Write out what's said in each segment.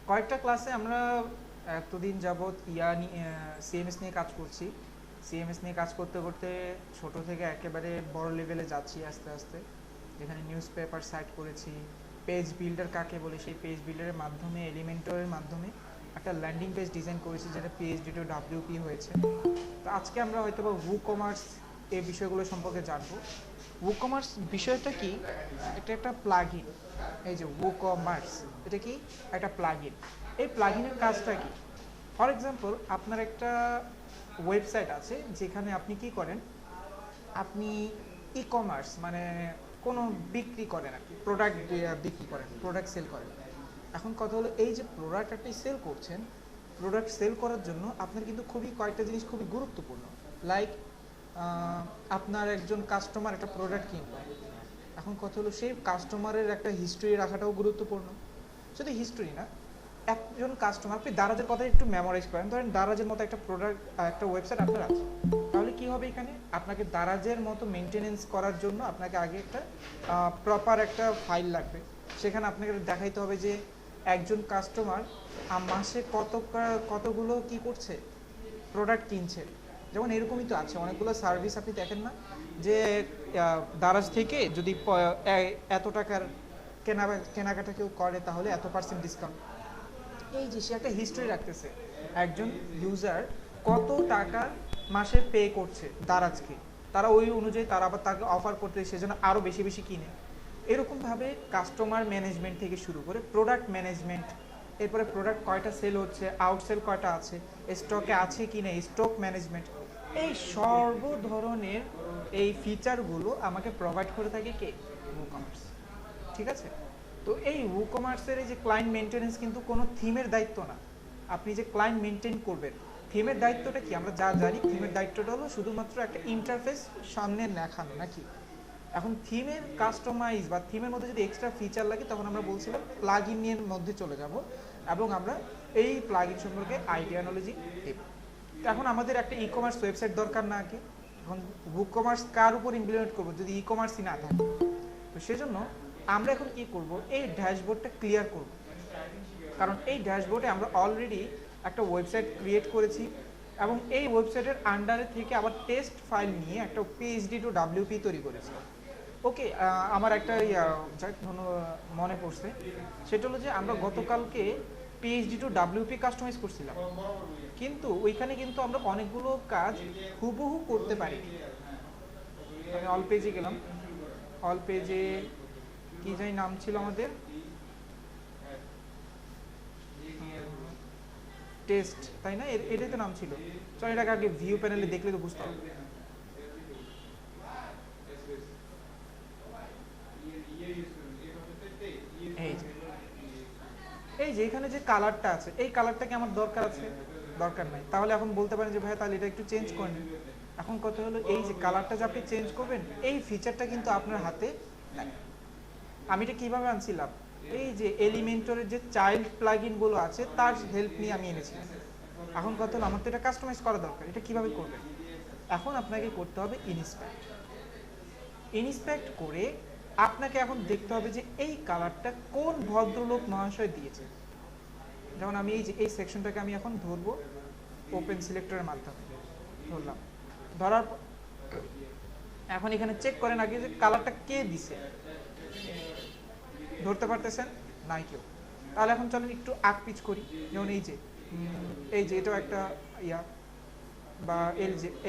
কয়েকটা ক্লাসে আমরা এতদিন যাবৎ সিএমএস নিয়ে কাজ করছি। সিএমএস নিয়ে কাজ করতে করতে ছোট থেকে একেবারে বড় লেভেলে যাচ্ছি আস্তে আস্তে, যেখানে নিউজ পেপার সাইট করেছি। পেজ বিল্ডার কাকে বলে, সেই পেজ বিল্ডারের মাধ্যমে এলিমেন্টরের মাধ্যমে একটা ল্যান্ডিং পেজ ডিজাইন করেছি, যেটা পিএইচডি টু ডাব্লিউপি হয়েছে। তো আজকে আমরা হয়তো বা WooCommerce এই বিষয়গুলো সম্পর্কে জানবো। WooCommerce বিষয়টা কি? এটা একটা প্লাগইন। এই যে WooCommerce, এটা কি? একটা প্লাগইন। এই প্লাগইনের কাজটা কি? ফর এক্সাম্পল, আপনার একটা ওয়েবসাইট আছে যেখানে আপনি কি করেন, আপনি ই কমার্স মানে কোনো বিক্রি করেন, আর কি প্রোডাক্ট বিক্রি করেন, প্রোডাক্ট সেল করেন। এখন কথা হলো, এই যে প্রোডাক্ট আপনি সেল করছেন, প্রোডাক্ট সেল করার জন্য আপনার কিন্তু খুবই কয়েকটা জিনিস খুবই গুরুত্বপূর্ণ। লাইক, আপনার একজন কাস্টমার একটা প্রোডাক্ট কিনলো। এখন কথা হলো, সেই কাস্টমারের একটা হিস্ট্রি রাখাটাও গুরুত্বপূর্ণ। শুধু হিস্ট্রি না, একজন কাস্টমার, আপনি দারাজের কথা একটু মেমোরাইজ করেন। ধরেন দারাজের মতো একটা প্রোডাক্ট, একটা ওয়েবসাইট আপনার আছে, তাহলে কি হবে? এখানে আপনাকে দারাজের মতো মেনটেনেন্স করার জন্য আপনাকে আগে একটা প্রপার একটা ফাইল লাগবে। সেখানে আপনাকে দেখাইতে হবে যে একজন কাস্টমার মাসে কতগুলো কি করছে, প্রোডাক্ট কিনছে। যেমন এরকমই তো আছে অনেকগুলো সার্ভিস, আপনি দেখেন না যে দারাজ থেকে যদি এত টাকার কেনাকাটা কেউ করে তাহলে এত % ডিসকাউন্ট। এই যে সে একটা হিস্ট্রি রাখতেছে, একজন ইউজার কত টাকা মাসে পে করছে দারাজকে, তারা ওই অনুযায়ী তারা আবার তাকে অফার করতে, সেজন্য আরও বেশি বেশি কিনে। এরকমভাবে কাস্টমার ম্যানেজমেন্ট থেকে শুরু করে প্রোডাক্ট ম্যানেজমেন্ট, এরপরে প্রোডাক্ট কয়টা সেল হচ্ছে, আউটসেল কয়টা আছে, স্টকে আছে কি না, স্টক ম্যানেজমেন্ট, এই সর্ব ধরনের এই ফিচারগুলো আমাকে প্রোভাইড করে থাকে কে? WooCommerce। ঠিক আছে? তো এই WooCommerce-এর এই যে ক্লায়েন্ট মেনটেনেন্স কিন্তু কোনো থিমের দায়িত্ব না। আপনি যে ক্লায়েন্ট মেনটেন করবেন, থিমের দায়িত্বটা কি? আমরা যা জানি, থিমের দায়িত্বটা হলো শুধুমাত্র একটা ইন্টারফেস সামনে দেখানো, নাকি? এখন থিমের কাস্টমাইজ বা থিমের মধ্যে যদি এক্সট্রা ফিচার লাগে, তখন আমরা বলছিলাম প্লাগইন এর মধ্যে চলে যাব এবং আমরা এই প্লাগইন সম্পর্কে আইডিয়া নলেজই দেব। এখন আমাদের একটা ই কমার্স ওয়েবসাইট দরকার না আগে? এখন WooCommerce কার উপর ইমপ্লিমেন্ট করবো যদি ই কমার্সই না থাকে? তো সেজন্য আমরা এখন কি করব, এই ড্যাশবোর্ডটা ক্লিয়ার করব। কারণ এই ড্যাশবোর্ডে আমরা অলরেডি একটা ওয়েবসাইট ক্রিয়েট করেছি এবং এই ওয়েবসাইটের আন্ডারে থেকে আবার টেস্ট ফাইল নিয়ে একটা পিএইচডি টু ডাব্লিউপি তৈরি করেছি। ওকে, আমার একটা মনে পড়ছে, সেটা হলো যে আমরা গতকালকে পিএইচডি টু ডাব্লিউপি কাস্টমাইজ করছিলাম, কিন্তু ওইখানে কিন্তু আমরা অনেকগুলো কাজ হুবহু করতে পারি। আমি অল পেজে গেলাম, অল পেজে কি জানি নাম ছিল আমাদের, টেস্ট, তাই না? এটাই তো নাম ছিল। চল এটাকে আগে ভিউ প্যানেলে দেখলে তো বুঝতে হবে। এই যে এই যে এখানে যে কালারটা আছে, এই কালারটা কি আমার দরকার আছে? দরকার নাই। তাহলে এখন বলতে পারেন যে ভাই তাহলে এটা একটু চেঞ্জ করে নিন। এখন কথা হলো, এই যে কালারটা যে আপনি চেঞ্জ করবেন, এই ফিচারটা কিন্তু আপনার হাতে নাই। আমি এটা কিভাবে আনছিলাম, এই যে এলিমেন্টরের যে চাইল্ড প্লাগইন গুলো আছে তার হেল্প নিয়ে আমি এনেছিলাম। এখন কথা হলো, আমার তো এটা কাস্টমাইজ করা দরকার, এটা কিভাবে করবেন? এখন আপনাকে করতে হবে ইনস্পেক্ট। ইনস্পেক্ট করে আপনাকে এখন দেখতে হবে যে এই কালারটা কোন ভদ্রলোক মহাশয় দিয়েছে। যেমন আমি এই যে এই সেকশনটাকে আমি এখন ধরবো ওপেন সিলেক্টরের মাধ্যমে, ধরলাম। ধরার এখন এখানে চেক করেন আগে যে কালারটা কে দিছে। ধরতে পারতেছেন? নাই কেউ। তাহলে এখন চলেন একটু আগ পিচ করি। যেমন এই যে এটাও একটা ইয়া বা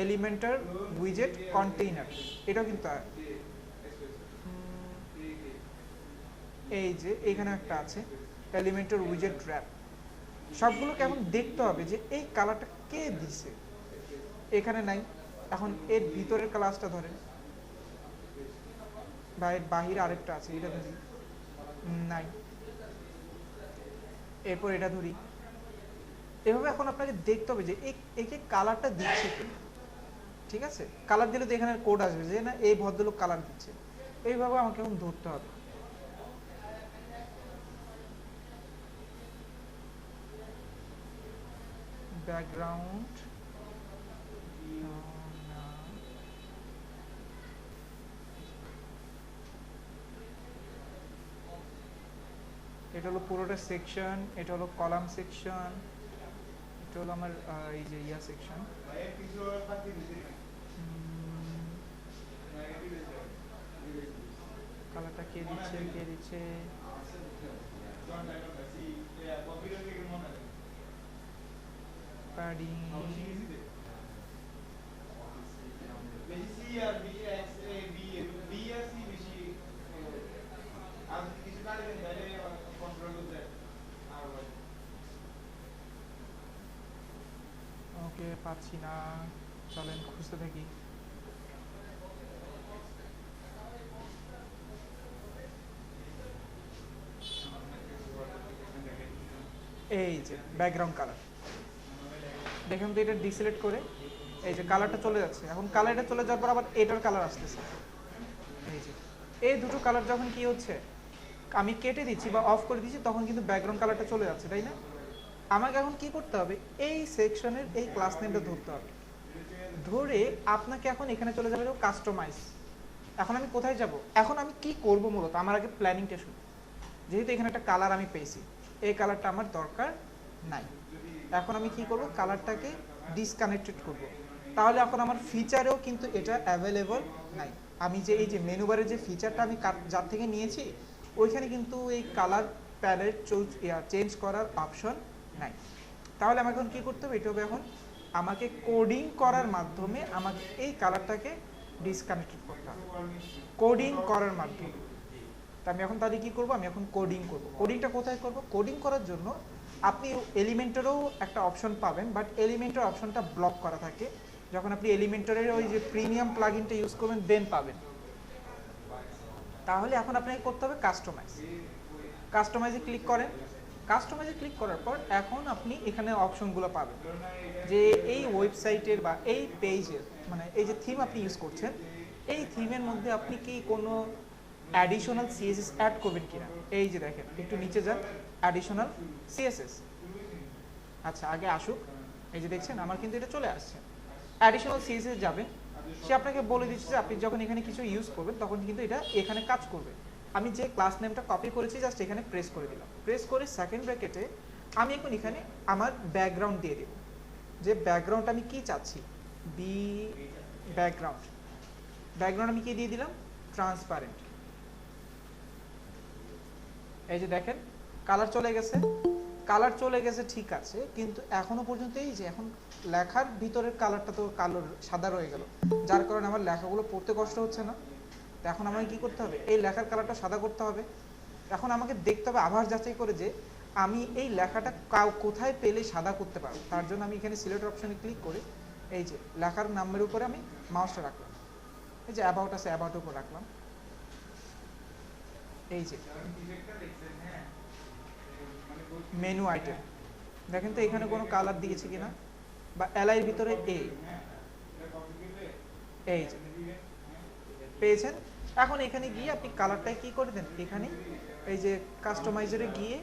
এলিমেন্টার উইজেট কন্টেইনার, এটাও কিন্তু এই যে এখানে একটা আছে এলিমেন্টার উইজেট র্যাপ। সবগুলোকে এখন দেখতে হবে যে এই কালারটা কে দিছে। এখানে নাই। এখন এর ভিতরের ক্লাসটা ধরেন, বা এর বাহিরে আরেকটা আছে, এটা ধরি, নাই। এরপর এটা ধরি। এভাবে এখন আপনাকে দেখতে হবে যে একে কালারটা দিচ্ছে কি। ঠিক আছে? কালার দিলে তো এখানে কোড আসবে যে না এই ভদ্রলোক কালার দিচ্ছে। এইভাবে আমাকে এখন ধরতে হবে। ব্যাকগ্রাউন্ড, এটা হলো পুরোটা সেকশন, এটা হলো কলাম সেকশন, এটা হলো আমার এই যে ইয়া সেকশন। কালারটা কে দিচ্ছে, কে দিচ্ছে? প্যাডিং ওকে পাচ্ছি না, চলেন খুঁজতে থাকি। এই যে ব্যাকগ্রাউন্ড কালার দেখেন তো, এটা ডিসিলেক্ট করে এই যে কালারটা চলে যাচ্ছে। এখন কালারটা চলে যাওয়ার পর আবার এটার কালার আসতেছে। এই যে এই দুটো কালার যখন কি হচ্ছে, আমি কেটে দিচ্ছি বা অফ করে দিচ্ছি, তখন কিন্তু ব্যাকগ্রাউন্ড কালারটা চলে যাচ্ছে, তাই না? আমাকে এখন কি করতে হবে, এই সেকশনের এই ক্লাস নেমটা ধরতে হবে। ধরে আপনাকে এখন এখানে চলে যাবে কাস্টমাইজ। এখন আমি কোথায় যাব, এখন আমি কি করব, মূলত আমার আগে প্ল্যানিংটা শুরু। যেহেতু এখানে একটা কালার আমি পেয়েছি, এই কালারটা আমার দরকার নাই। এখন আমি কি করব, কালারটাকে ডিসকানেক্টেড করব। তাহলে এখন আমার ফিচারেও কিন্তু এটা অ্যাভেলেবল নাই। আমি যে এই যে মেনু বারের যে ফিচারটা আমি যার থেকে নিয়েছি, ওইখানে কিন্তু এই কালার প্যালেট চেঞ্জ করার অপশন নাই। তাহলে আমাকে এখন কী করতে হবে, এটা হবে এখন আমাকে কোডিং করার মাধ্যমে আমাকে এই কালারটাকে ডিসকানেক্টেড করতে হবে, কোডিং করার মাধ্যমে। তা আমি এখন তাহলে কী করবো, আমি এখন কোডিং করব। কোডিংটা কোথায় করব? কোডিং করার জন্য আপনি এলিমেন্টারেও একটা অপশন পাবেন, বাট এলিমেন্টার অপশনটা ব্লক করা থাকে। যখন আপনি এলিমেন্টারের ওই যে প্রিমিয়াম প্লাগইনটা ইউজ করবেন দেন পাবেন। তাহলে এখন আপনাকে করতে হবে কাস্টমাইজ। কাস্টমাইজে ক্লিক করেন। কাস্টমাইজে ক্লিক করার পর এখন আপনি এখানে অপশনগুলো পাবেন, যে এই ওয়েবসাইটের বা এই পেজের মানে এই যে থিম আপনি ইউজ করছেন, এই থিমের মধ্যে আপনি কি কোনো অ্যাডিশনাল সিএসএস অ্যাড করবেন কিনা। এই যে দেখেন, একটু নিচে যান, অ্যাডিশনাল সিএসএস। আচ্ছা আগে আসুক, এই যে দেখছেন আমার কিন্তু এটা চলে আসছে। অ্যাডিশনাল সিএসএস যাবেন, সে আপনাকে বলে দিচ্ছে যে আপনি যখন এখানে কিছু ইউজ করবেন তখন কিন্তু এটা এখানে কাজ করবে। আমি যে ক্লাস নেমটা কপি করেছি জাস্ট এখানে প্রেস করে দিলাম। প্রেস করে সেকেন্ড ব্র্যাকেটে আমি এখন এখানে আমার ব্যাকগ্রাউন্ড দিয়ে দেব। যে ব্যাকগ্রাউন্ড আমি কি চাচ্ছি, বি ব্যাকগ্রাউন্ড। ব্যাকগ্রাউন্ড আমি কি দিয়ে দিলাম, ট্রান্সপারেন্ট। এই যে দেখেন কালার চলে গেছে। কালার চলে গেছে ঠিক আছে, কিন্তু এখনো পর্যন্ত এই যে এখন লেখার ভিতরের কালারটা তো কালো সাদা রয়ে গেল, যার কারণে আমার লেখাগুলো পড়তে কষ্ট হচ্ছে না। তো এখন আমাকে কি করতে হবে, এই লেখার কালারটা সাদা করতে হবে। এখন আমাকে দেখতে হবে, আবার যাচাই করে যে আমি এই লেখাটা কোথায় পেলে সাদা করতে পারবো। তার জন্য আমি এখানে সিলেক্ট অপশনে ক্লিক করে এই যে লেখার নামের উপরে আমি মাউসটা রাখলাম। এই যে অ্যাবাউট আছে, অ্যাবাউটের উপর রাখলাম। এই যে মেনু আইটেম দেখেন তো এখানে কোনো কালার দিয়েছে কিনা, বা এলআইয়ের ভিতরে এই যে পেয়েছেন। এখন এখানে গিয়ে আপনি কালারটাই কি করে দেন, এখানে এই যে কাস্টমাইজারে গিয়ে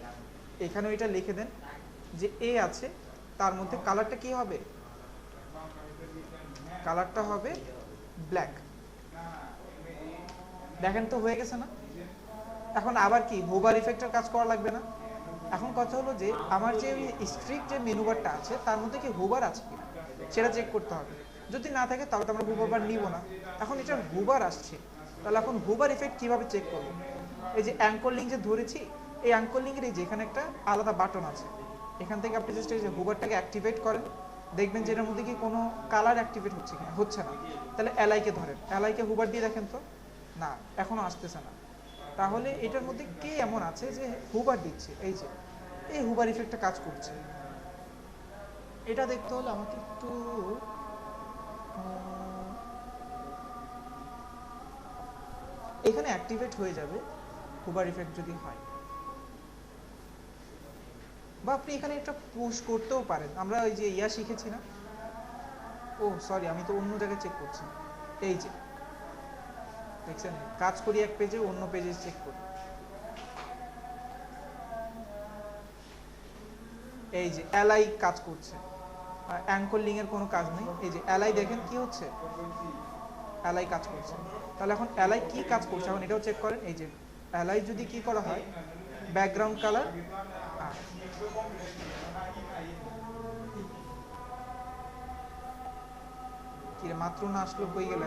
এখানে এটা লিখে দেন যে এ আছে, তার মধ্যে কালারটা কি হবে, কালারটা হবে ব্ল্যাক। দেখেন তো হয়ে গেছে না। এখন আবার কি হোভার ইফেক্টের কাজ করা লাগবে না। এখন কথা হলো যে আমার যে স্ট্রিক্ট যে মেনু বারটা আছে তার মধ্যে কি হোভার আছে কিনা সেটা চেক করতে হবে। যদি না থাকে তাহলে তো আমরা হোভার বার নিব না। এখন এটা হোভার আসছে, তাহলে এখন হোভার ইফেক্ট কিভাবে চেক করব। এই যে অ্যাঙ্কর লিঙ্ক যে ধরেছি, এই অ্যাঙ্কর লিঙ্কের এই যে এখানে একটা আলাদা বাটন আছে, এখান থেকে আপনি জাস্ট এই যে হোভারটাকে অ্যাক্টিভেট করেন, দেখবেন যে এর মধ্যে কি কোনো কালার অ্যাক্টিভেট হচ্ছে কিনা, হচ্ছে না। তাহলে এলআইকে ধরেন, এলআইকে হোভার দিয়ে দেখেন তো, না এখনো আসতেছে না। তাহলে এটার মধ্যে কে এমন আছে যে হুবার দিচ্ছে, এই যে এই হুবার ইফেক্টটা কাজ করছে। এটা দেখতে হলে আমাকে একটু এখানে অ্যাক্টিভেট হয়ে যাবে হুবার ইফেক্ট যদি হয়, বা আপনি এখানে একটা পুশ করতেও পারেন। আমরা ওই যে ইয়া শিখেছি না, ও সরি আমি তো অন্য জায়গায় চেক করছি। এই যে দেখছেন, কাজ করি এক পেজে, অন্য পেজে চেক করি। এই যে এলআই কাজ করছে, অ্যাঙ্কর লিঙ্ক এর কোনো কাজ নেই। এই যে এলআই দেখেন কি হচ্ছে, এলআই কাজ করছে। তাহলে এখন এলআই কি কাজ করছে এখন এটাও চেক করেন। এই যে এলআই যদি কি করা হয়, ব্যাকগ্রাউন্ড কালার কি রে, মাত্র না আসলো, কই গেল?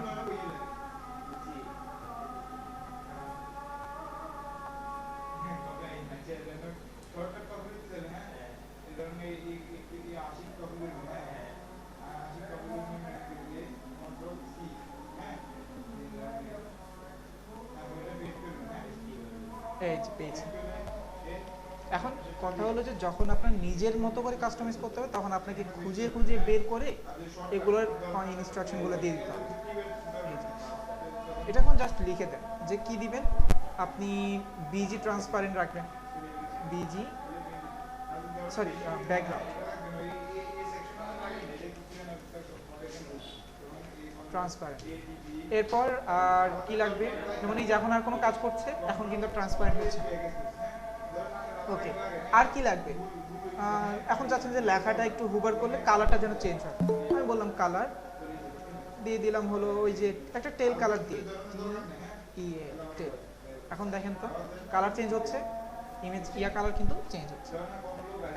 এই যে পেয়েছি। এখন কথা হলো যে যখন আপনার নিজের মতো করে কাস্টমাইজ করতে হবে তখন আপনাকে খুঁজে খুঁজে বের করে এগুলোর ইনস্ট্রাকশনগুলো দিয়ে দিতে হবে। এটা এখন জাস্ট লিখে দেন যে কি দিবেন। আপনি বিজি ট্রান্সপারেন্ট রাখবেন, বিজি সরি ব্যাকগ্রাউন্ড ট্রান্সপারেন্ট। এরপর আর কি লাগবে, যেমন এই যখন আর কোনো কাজ করছে এখন কিন্তু ট্রান্সপারেন্ট হচ্ছে। ওকে, আর কি লাগবে? এখন চাচ্ছেন যে লেখাটা একটু হুবার করলে কালারটা যেন চেঞ্জ হয়। আমি বললাম কালার দিয়ে দিলাম হলো ওই যে একটা টেল কালার দিয়ে টেল। এখন দেখেন তো কালার চেঞ্জ হচ্ছে, ইমেজ কালার কিন্তু চেঞ্জ হচ্ছে।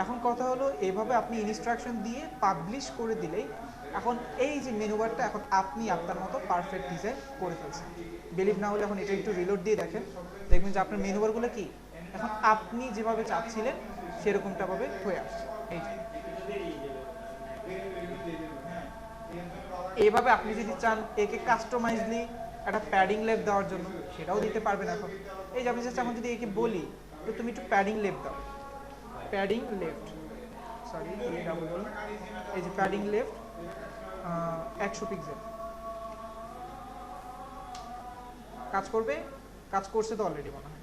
এখন কথা হলো এভাবে আপনি ইনস্ট্রাকশন দিয়ে পাবলিশ করে দিলেই এখন এই যে মেনু বারটা এখন আপনি আপনার মতো পারফেক্ট ডিজাইন করে ফেলছেন। বিলিভ না হলে এখন এটা একটু রিলোড দিয়ে দেখেন, দেখবেন যে আপনার মেনু বারগুলো কি এখন আপনি যেভাবে চাচ্ছিলেন সেরকমটা ভাবে হয়ে আসছে। এই এইভাবে আপনি যদি চান একে কাস্টমাইজলি একটা প্যাডিং লেফট দেওয়ার জন্য সেটাও দিতে পারবেন। এখন এই যে আমি জাস্ট এখন যদি একে বলি তো তুমি একটু প্যাডিং লেফট দাও, প্যাডিং লেফট সরি এই যে প্যাডিং লেফট 100 পিক্সেল কাজ করবে, কাজ করছে তো অলরেডি মনে হয়।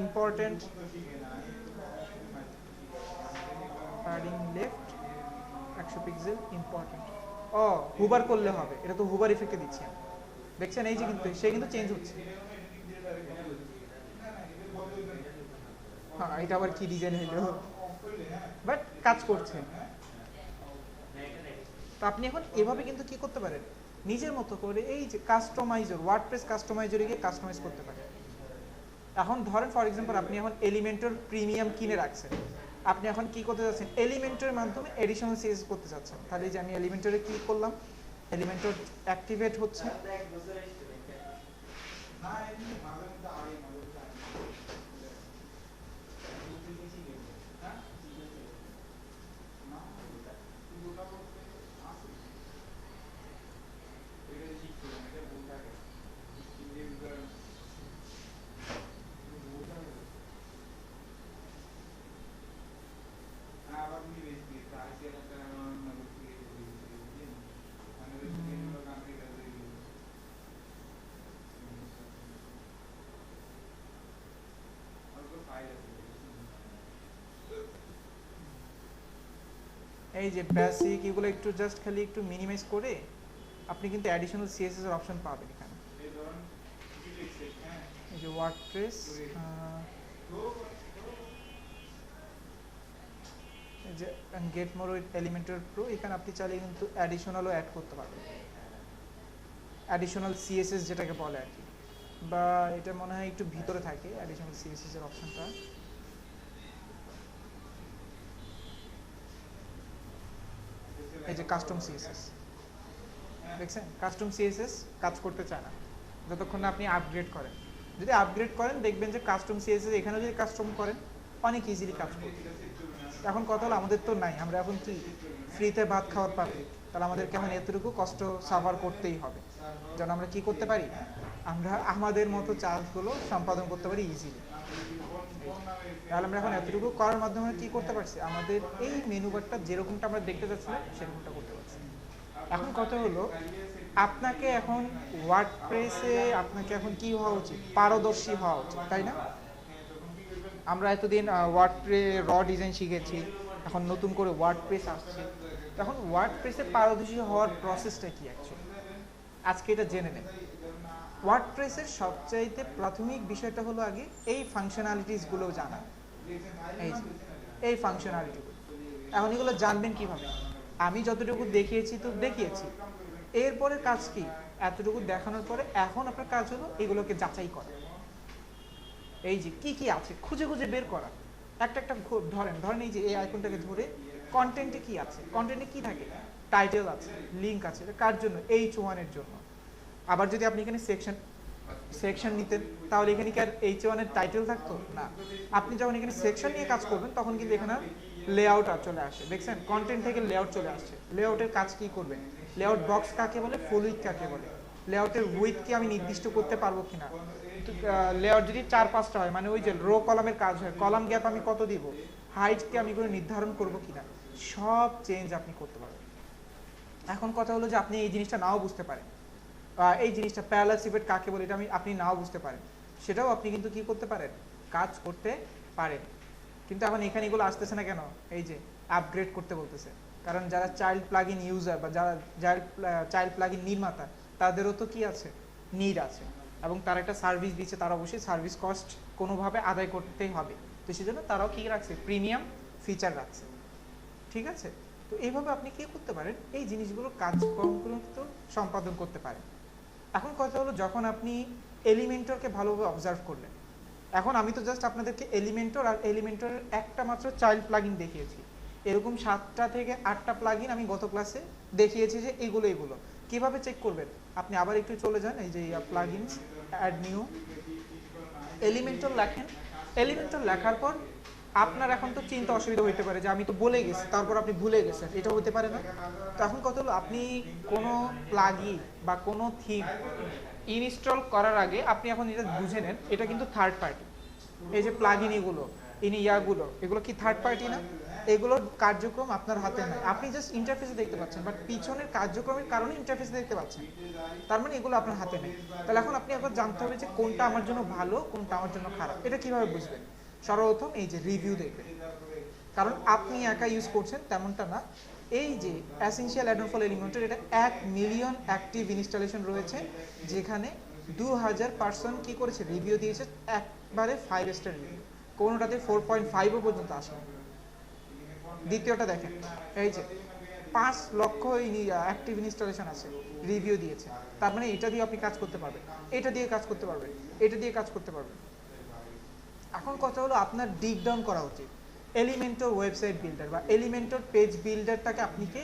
Important padding left 100 pixel important. ও হুবার করলে হবে, এটা তো হুবার ইফেক্টে দিচ্ছি আমি, দেখছেন এই যে কিন্তু সে কিন্তু চেঞ্জ হচ্ছে। হ্যাঁ এটা আবার কি ডিজাইন হইলো, বাট কাজ করছে। তো আপনি এখন এভাবে কিন্তু কি করতে পারেন নিজের মতো করে এই যে কাস্টমাইজার ওয়ার্ডপ্রেস কাস্টমাইজারে গিয়ে কাস্টমাইজ করতে পারেন। এখন ধরেন ফর এক্সাম্পল আপনি এখন এলিমেন্টর প্রিমিয়াম কিনে রাখছেন, আপনি এখন কি করতে যাচ্ছেন এলিমেন্টরের মাধ্যমে এডিশনাল সিএস করতে যাচ্ছেন। তাহলে যে আমি এলিমেন্টরে ক্লিক করলাম, এলিমেন্টর অ্যাক্টিভেট হচ্ছে। এই যে বেসিক এগুলো একটু জাস্ট খালি একটু মিনিমাইজ করে আপনি কিন্তু অ্যাডিশনাল সিএসএস এর অপশন পাবেন এখানে। এই যে ওয়ার্ডপ্রেস এই যে get more with Elementor pro, এখানে আপনি চাইলে কিন্তু অ্যাডিশনালও অ্যাড করতে পারবেন, অ্যাডিশনাল সিএসএস যেটাকে বলে আর কি, বা এটা মনে হয় একটু ভিতরে থাকে অ্যাডিশনাল সিএসএস এর অপশনটা। এই যে কাস্টম সিএসএস দেখছেন, কাস্টম সিএসএস কাজ করতে চায় না যতক্ষণ না আপনি আপগ্রেড করেন। যদি আপগ্রেড করেন দেখবেন যে কাস্টম সিএসএস এখানেও যদি কাস্টম করেন অনেক ইজিলি কাজ করবে। এখন কথা হলো আমাদের তো নাই, আমরা এখন কি ফ্রিতে ভাত খাওয়ার পাবলিক, তাহলে আমাদেরকে এখন এতটুকু কষ্ট সাফার করতেই হবে যেন আমরা কি করতে পারি, আমরা আমাদের মতো চার্জগুলো সম্পাদন করতে পারি ইজিলি। তাহলে আমরা এখন এতটুকু করার মাধ্যমে কি করতে পারছি, আমাদের এই মেনু বারটা যেরকমটা আমরা দেখতে যাচ্ছিলাম সেরকমটা করতে পারছি। এখন কথা হলো আপনাকে এখন ওয়ার্ডপ্রেসে আপনাকে এখন কি হওয়া উচিত, পারদর্শী হওয়া উচিত, তাই না? আমরা এতদিন ওয়ার্ডপ্রেস র ডিজাইন শিখেছি, এখন নতুন করে ওয়ার্ডপ্রেস আসছে। এখন ওয়ার্ডপ্রেসে পারদর্শী হওয়ার প্রসেসটা কি অ্যাকচুয়ালি আজকে এটা জেনে নেন। ওয়ার্ডপ্রেসের সবচাইতে প্রাথমিক বিষয়টা হলো আগে এই ফাংশনালিটিসগুলো জানা। এই ফাংশনালিটিগুলো এখন এগুলো জানবেন কিভাবে, আমি যতটুকু দেখিয়েছি তো দেখিয়েছি, এরপরের কাজ কি? এতটুকু দেখানোর পরে এখন আপনার কাজ হলো এগুলোকে যাচাই করা। এই যে কি কি আছে খুঁজে খুঁজে বের করা, একটা একটা ধরেন ধরেন এই যে এই আইকনটাকে ধরে কন্টেন্টে কি আছে, কন্টেন্টে কি থাকে, টাইটেল আছে, লিঙ্ক আছে, এটা কার জন্য? H1 এর জন্য। আবার যদি আপনি এখানে সেকশন সেকশন নিতেন তাহলে এখানে কি আর H1 এর টাইটেল থাকতো না। আপনি যখন এখানে সেকশন নিয়ে কাজ করবেন তখন কিন্তু এখানে লেআউট চলে আসে, দেখছেন কন্টেন্ট থেকে লেআউট চলে আসছে। লেআউটের কাজ কি করবেন? লেআউট বক্স কাকে বলে, ফুল উইথ কাকে বলে, লেআউটের উইথ কি আমি নির্দিষ্ট করতে পারবো কিনা, লেআউট যদি 4-5টা হয় মানে ওই যে রো কলামের কাজ হয়, কলাম গ্যাপ আমি কত দিব, হাইটকে আমি করে নির্ধারণ করব কিনা, সব চেঞ্জ আপনি করতে পারবেন। এখন কথা হলো যে আপনি এই জিনিসটা নাও বুঝতে পারেন, এই জিনিসটা প্যারালাল ইফেক্ট কাকে বলে এটা আপনি নাও বুঝতে পারেন, সেটাও আপনি কিন্তু কি করতে পারেন, কাজ করতে পারেন। কিন্তু এখন এখানে এগুলো আসতেছে না কেন? এই যে আপগ্রেড করতে বলতেছে, কারণ যারা চাইল্ড প্লাগইন ইউজার বা যারা চাইল্ড প্লাগইন নির্মাতা তাদেরও তো কি আছে, নিড আছে, এবং তারা একটা সার্ভিস দিচ্ছে, তারা অবশ্যই সার্ভিস কস্ট কোনোভাবে আদায় করতেই হবে। তো সেজন্য তারাও কি রাখছে, প্রিমিয়াম ফিচার রাখছে। ঠিক আছে, তো এইভাবে আপনি কি করতে পারেন, এই জিনিসগুলো কাজকর্মগুলো তো সম্পাদন করতে পারেন। এখন কথা হলো যখন আপনি এলিমেন্টরকে ভালোভাবে অবজার্ভ করলেন, এখন আমি তো জাস্ট আপনাদেরকে এলিমেন্টর আর এলিমেন্টরের একটা মাত্র চাইল্ড প্লাগইন দেখিয়েছি, এরকম 7টা থেকে 8টা প্লাগইন আমি গত ক্লাসে দেখিয়েছি যে এগুলো কিভাবে চেক করবেন। আপনি আবার একটু চলে যান, এই যে প্লাগইনস, অ্যাড নিউ, এলিমেন্টর লেখেন। এলিমেন্টর লেখার পর আপনার এখন তো চিন্তা অসুবিধা হইতে পারে যে আমি তো বলে গেছি, তারপর আপনি ভুলে গেছেন, এটা হতে পারে না। তো এখন কথা হলো আপনি কোনো প্লাগইন বা কোনো থিম ইনস্টল করার আগে আপনি এখন এটা বুঝে নেন, এটা কিন্তু থার্ড পার্টি। এই যে প্লাগইন এগুলো এগুলো কি থার্ড পার্টি না? এগুলোর কার্যক্রম আপনার হাতে নাই, আপনি জাস্ট ইন্টারফেসে দেখতে পাচ্ছেন, বাট পিছনের কার্যক্রমের কারণে ইন্টারফেসে দেখতে পাচ্ছেন, তার মানে এগুলো আপনার হাতে নেই। তাহলে এখন আপনি একবার জানতে হবে যে কোনটা আমার জন্য ভালো, কোনটা আমার জন্য খারাপ। এটা কিভাবে বুঝবেন? সর্বপ্রথম এই যে রিভিউ দেখবেন, কারণ আপনি একা ইউজ করছেন তেমনটা না। এই যে এসেনশিয়াল অ্যাডন ফর এলিমেন্টর, এটা 1 মিলিয়ন অ্যাক্টিভ ইনস্টলেশন রয়েছে, যেখানে 2000 পার্সন কি করেছে, রিভিউ দিয়েছে, একবারে 5 স্টার রিভিউ, কোনোটাতে 4.5 পর্যন্ত আসে। দ্বিতীয়টা দেখেন, এই যে 5 লক্ষ অ্যাক্টিভ ইনস্টলেশন আছে, রিভিউ দিয়েছে, তার মানে এটা দিয়ে আপনি কাজ করতে পারবেন, এটা দিয়ে কাজ করতে পারবেন, এটা দিয়ে কাজ করতে পারবেন। এখন কথা হলো আপনার ডিপ ডাউন করা উচিত এলিমেন্টর ওয়েবসাইট বিল্ডার বা এলিমেন্টর পেজ বিল্ডারটাকে আপনাকে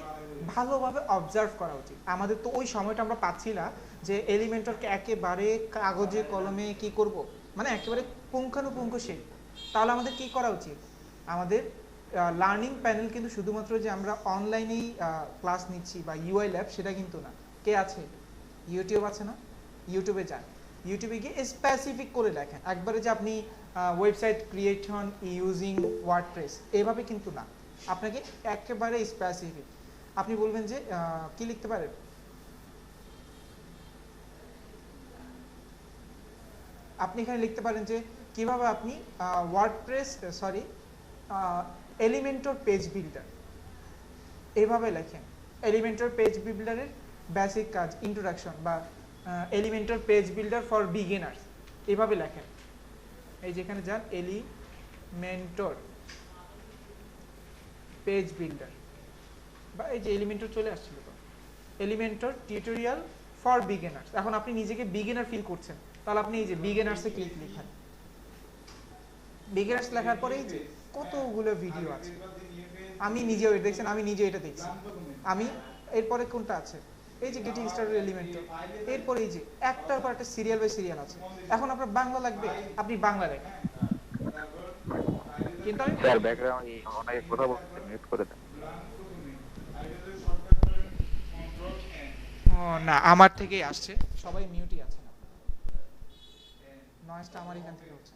ভালোভাবে অবজার্ভ করা উচিত। আমাদের তো ওই সময়টা আমরা পাচ্ছি না যে এলিমেন্টরকে একেবারে কাগজে কলমে কি করব, মানে একেবারে পুঙ্খানুপুঙ্খ শিখব। তাহলে আমাদের কি করা উচিত? আমাদের লার্নিং প্যানেল কিন্তু শুধুমাত্র যে আমরা অনলাইনেই ক্লাস নিচ্ছি বা ইউআই ল্যাব সেটা কিন্তু না। কে আছে? ইউটিউব আছে না? ইউটিউবে যান, ইউটিউবে গিয়ে স্পেসিফিক করে লেখেন, একবারে যে আপনি ওয়েবসাইট ক্রিয়েশন ইউজিং ওয়ার্ডপ্রেস এভাবে কিন্তু না, আপনাকে একেবারে স্পেসিফিক। আপনি বলবেন যে কি লিখতে পারেন, আপনি এখানে লিখতে পারেন যে কিভাবে আপনি ওয়ার্ডপ্রেস এলিমেন্টর পেজ বিল্ডার, এভাবে লেখেন। এলিমেন্টর পেজ বিল্ডারের বেসিক কাজ, ইন্ট্রোডাকশন বা Elementor page builder for beginners, এভাবে লেখেন। এই যেখানে যান, এলিমেন্টর পেজ বিল্ডার, বা এই যে এলিমেন্টর চলে আসছিল তো, এলিমেন্টর টিউটোরিয়াল ফর বিগিনার্স। এখন আপনি নিজেকে বিগিনার ফিল করছেন, তাহলে আপনি এই যে বিগিনার্সে ক্লিক লিখেন। বিগিনার্স লেখার পরে এই যে কতগুলো ভিডিও আছে, আমি নিজেও এটা দেখছেন, আমি নিজে এটা দেখছি। আমি এরপরে কোনটা আছে, এই যে গেটিং স্টার্টেড এলিমেন্টর, এরপরে এই যে একটার পর একটা সিরিয়াল বাই সিরিয়াল আছে। এখন আপনার বাংলা লাগবে, আপনি বাংলা লেখেন, কিন্তু আমি স্যার ব্যাকগ্রাউন্ড অনেক কথা বলতে মিউট করে দেন। না আমার থেকেই আসছে, সবাই মিউটই আছে না, নয়েজটা আমার এখান থেকে হচ্ছে।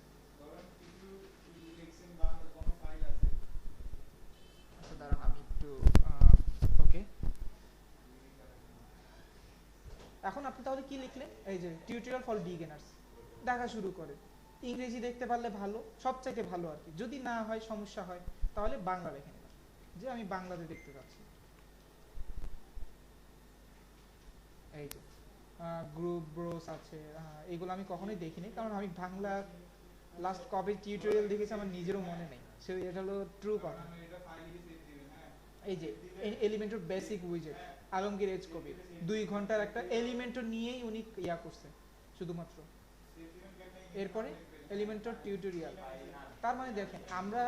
আচ্ছা দাঁড়ান আমি একটু ওকে। এখন আপনি তাহলে কি লিখলেন, এই যে টিউটোরিয়াল ফর বিগিনার্স দেখা শুরু করে। ইংরেজি দেখতে পারলে ভালো, সবচাইতে ভালো আর কি। যদি না হয়, সমস্যা হয়, তাহলে বাংলা লেখেন, যে আমি বাংলাতে দেখতে পাচ্ছি। এই যে গ্রুপ ব্রোস আছে, এগুলো আমি কখনোই দেখিনি, কারণ আমি বাংলা লাস্ট কবে টিউটোরিয়াল দেখেছি আমার নিজেরও মনে নেই, সে এটা হলো ট্রু কথা। এই যে এলিমেন্টর বেসিক উইজেট, আলমগীর এজ কবির 2 ঘন্টার একটা এলিমেন্টর নিয়েই উনি ইয়া করছে শুধুমাত্র। এরপরে এলিমেন্টর টিউটোরিয়াল, তার মানে দেখেন আমরা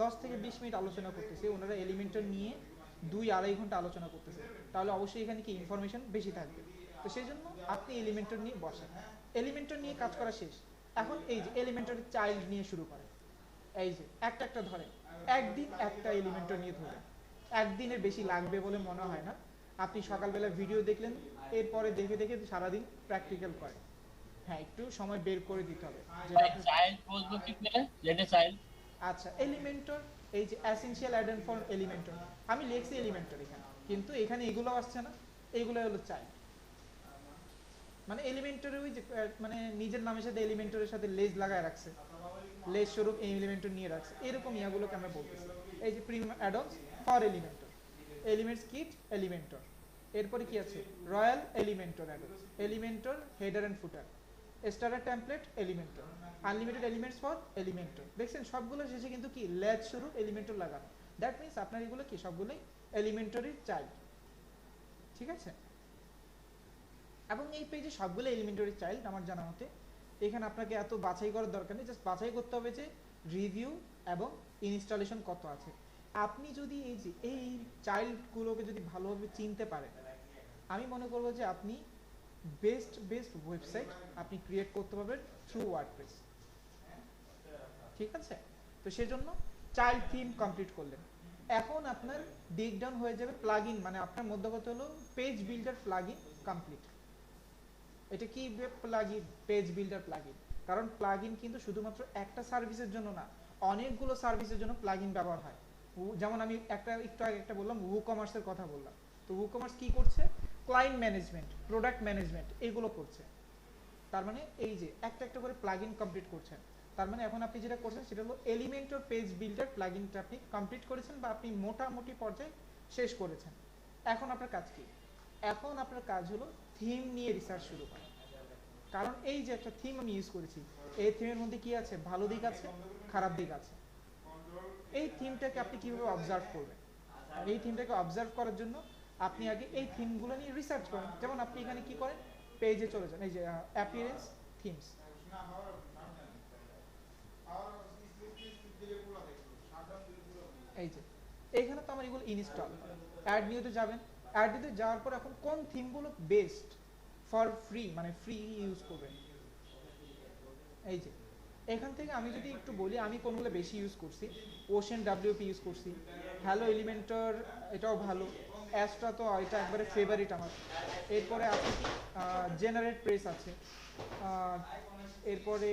10 থেকে 20 মিনিট আলোচনা করতেছি, ওনারা এলিমেন্টর নিয়ে 2-2.5 ঘন্টা আলোচনা করতেছে, তাহলে অবশ্যই এখানে কি ইনফরমেশন বেশি থাকবে। তো সেই জন্য আপনি এলিমেন্টর নিয়ে বসেন, এলিমেন্টর নিয়ে কাজ করা শেষ। এখন এই যে এলিমেন্টর চাইল্ড নিয়ে শুরু করেন, এই যে একটা একটা ধরেন, একদিন একটা এলিমেন্টর নিয়ে ধরেন, একদিনের বেশি লাগবে বলে মনে হয় না। আপনি সকালবেলা ভিডিও দেখলেন, এরপরে দেখে দেখে সারাদিন প্র্যাকটিক্যাল করেন। হ্যাঁ, একটু সময় বের করে দিতে হবে। চাইল্ড বলবো কি করে, যেটা চাইল্ড? আচ্ছা, এলিমেন্টর, এই যে এসেনশিয়াল অ্যাড ফর এলিমেন্টর, আমি লিখছি এলিমেন্টর এখানে, কিন্তু এখানে এগুলো আসছে না, এইগুলো হলো চাইল্ড। মানে এলিমেন্টরে ওই যে মানে নিজের নামের সাথে এলিমেন্টরের সাথে লেজ লাগায় রাখছে, লেজ স্বরূপ এই এলিমেন্টর নিয়ে রাখছে, এরকম ইয়াগুলোকে আমরা বলতেছি। এই যে premium addons for Elementor, Elements Kit Elementor, এরপরে কি আছে Royal Elementor Addons, Elementor header and footer, স্টারের template Elementor, unlimited elements for Elementor. দেখছেন সবগুলো শেষে কিন্তু কি লেজ স্বরূপ এলিমেন্টর লাগানো, দ্যাট মিনস আপনার এগুলো কি সবগুলোই এলিমেন্টরির চাইল্ড। ঠিক আছে, এবং এই পেজে সবগুলো এলিমেন্টরি চাইল্ড আমার জানা মতে। এখানে আপনাকে এত বাছাই করার দরকার নেই, জাস্ট বাছাই করতে হবে যে রিভিউ এবং ইনস্টলেশন কত আছে। আপনি যদি এই যে এই চাইল্ডগুলোকে যদি ভালোভাবে চিনতে পারেন, আমি মনে করবো যে আপনি বেস্ট ওয়েবসাইট আপনি ক্রিয়েট করতে পারবেন থ্রু ওয়ার্ডপ্রেস। ঠিক আছে, তো সেজন্য চাইল্ড থিম কমপ্লিট করলেন, এখন আপনার ডিগ ডাউন হয়ে যাবে প্লাগইন, মানে আপনার মধ্যে কথা হলো পেজ বিল্ডার প্লাগইন কমপ্লিট। এটা কি প্লাগইন? Page builder plugin. কারণ প্লাগইন কিন্তু শুধুমাত্র একটা সার্ভিসের জন্য না, অনেকগুলো সার্ভিসের জন্য প্লাগইন ব্যবহার হয়। যেমন আমি একটু আগে একটা বললাম WooCommerce এর কথা বললাম, তো WooCommerce কি করছে? ক্লায়েন্ট ম্যানেজমেন্ট, প্রোডাক্ট ম্যানেজমেন্ট এগুলো করছে। তার মানে এই যে একটা একটা করে প্লাগইন কমপ্লিট করছেন, তার মানে এখন আপনি যেটা করছেন সেটা হলো এলিমেন্টর পেজ বিল্ডার প্লাগইনটা আপনি কমপ্লিট করেছেন, বা আপনি মোটামুটি পর্যায়ে শেষ করেছেন। এখন আপনার কাজ কি? এখন আপনার কাজ হলো থিম নিয়ে রিসার্চ শুরু করা। কারণ এই যে একটা থিম আমি ইউজ করেছি, এই থিমের মধ্যে কি আছে, ভালো দিক আছে, খারাপ দিক আছে। এই থিমটাকে আপনি কিভাবে অবজার্ভ করবেন? এই থিমটাকে অবজার্ভ করার জন্য আপনি আগে এই থিমগুলো নিয়ে রিসার্চ করেন। যেমন আপনি এখানে কি করেন, পেজে চলে যান, এই যে অ্যাপিয়ারেন্স থিমস, এই যে এইখানে তো আমার এগুলো ইনস্টল। অ্যাড নিউতে যাবেন, অ্যাড নিউতে যাওয়ার পর এখন কোন থিমগুলো বেস্ট ফর ফ্রি, মানে ফ্রি ইউজ করবেন, এই যে এখান থেকে আমি যদি একটু বলি আমি কোনগুলো বেশি ইউজ করছি। ওশেন WP ইউজ করছি, হ্যালো এলিমেন্টর এটাও ভালো, অ্যাস্ট্রা তো এটা একবারে ফেভারিট আমার। এরপরে আছে কি জেনারেট প্রেস আছে, এরপরে